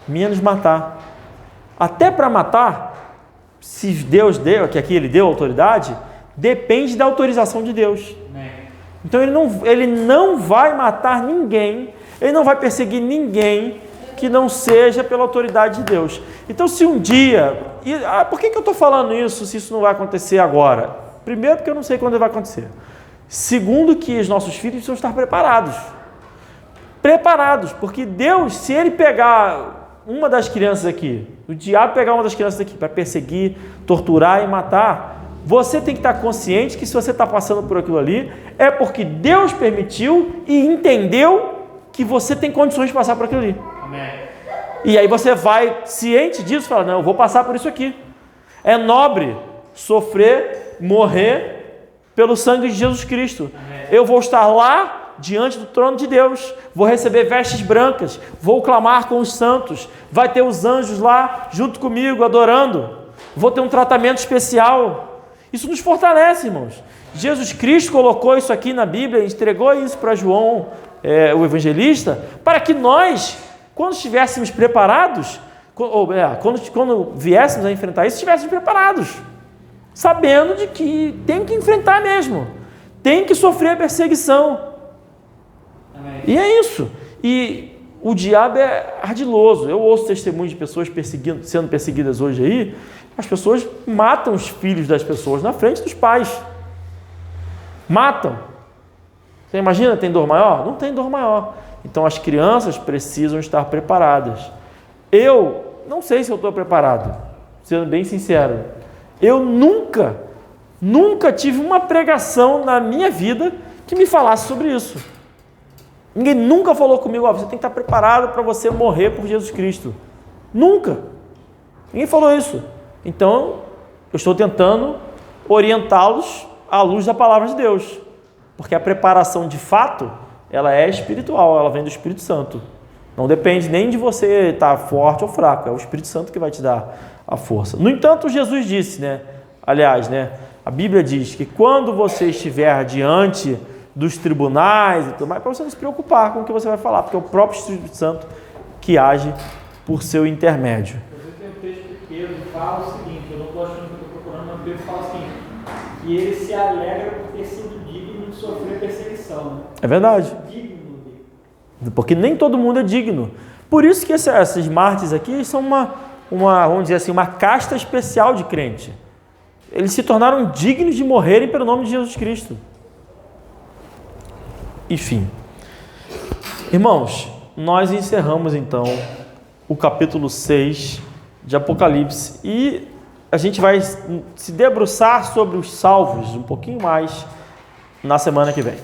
menos matar. Até para matar, se Deus deu, que aqui ele deu autoridade, depende da autorização de Deus. Então ele não vai matar ninguém, ele não vai perseguir ninguém que não seja pela autoridade de Deus. Então, se um dia... por que eu estou falando isso se isso não vai acontecer agora? Primeiro, porque eu não sei quando vai acontecer. Segundo, que os nossos filhos precisam estar preparados. Preparados, porque Deus, se ele pegar uma das crianças aqui, o diabo pegar uma das crianças aqui para perseguir, torturar e matar, você tem que estar consciente que se você está passando por aquilo ali, é porque Deus permitiu e entendeu que você tem condições de passar por aquilo ali. Amém. E aí você vai ciente disso e fala, não, eu vou passar por isso aqui. É nobre sofrer, morrer pelo sangue de Jesus Cristo. Amém. Eu vou estar lá diante do trono de Deus, vou receber vestes brancas, vou clamar com os santos, vai ter os anjos lá junto comigo adorando, vou ter um tratamento especial. Isso nos fortalece, irmãos. Jesus Cristo colocou isso aqui na Bíblia, entregou isso para João, o evangelista, para que nós, quando estivéssemos preparados, quando viéssemos a enfrentar isso, estivéssemos preparados, sabendo de que tem que enfrentar mesmo, tem que sofrer a perseguição. Amém. E é isso. E o diabo é ardiloso. Eu ouço testemunhos de pessoas sendo perseguidas hoje aí. As pessoas matam os filhos das pessoas na frente dos pais. Matam. Você imagina, tem dor maior? Não tem dor maior. Então as crianças precisam estar preparadas. Eu não sei se eu estou preparado, sendo bem sincero. Eu nunca tive uma pregação na minha vida que me falasse sobre isso. Ninguém nunca falou comigo, você tem que estar preparado para você morrer por Jesus Cristo. Nunca. Ninguém falou isso. Então, eu estou tentando orientá-los à luz da palavra de Deus. Porque a preparação, de fato, ela é espiritual, ela vem do Espírito Santo. Não depende nem de você estar forte ou fraco, é o Espírito Santo que vai te dar a força. No entanto, Jesus disse, né? Aliás, né? A Bíblia diz que quando você estiver diante dos tribunais e tudo mais, para você não se preocupar com o que você vai falar, porque é o próprio Espírito Santo que age por seu intermédio. Eu tenho um texto que Pedro fala o seguinte, eu não estou achando que eu estou procurando, mas Pedro fala assim, que ele se alegra por ter sido digno de sofrer perseguição. Né? É verdade. Digno. Porque nem todo mundo é digno. Por isso que esses mártires aqui são vamos dizer assim, uma casta especial de crente. Eles se tornaram dignos de morrerem pelo nome de Jesus Cristo. Enfim. Irmãos, nós encerramos então o capítulo 6 de Apocalipse e a gente vai se debruçar sobre os salvos um pouquinho mais na semana que vem.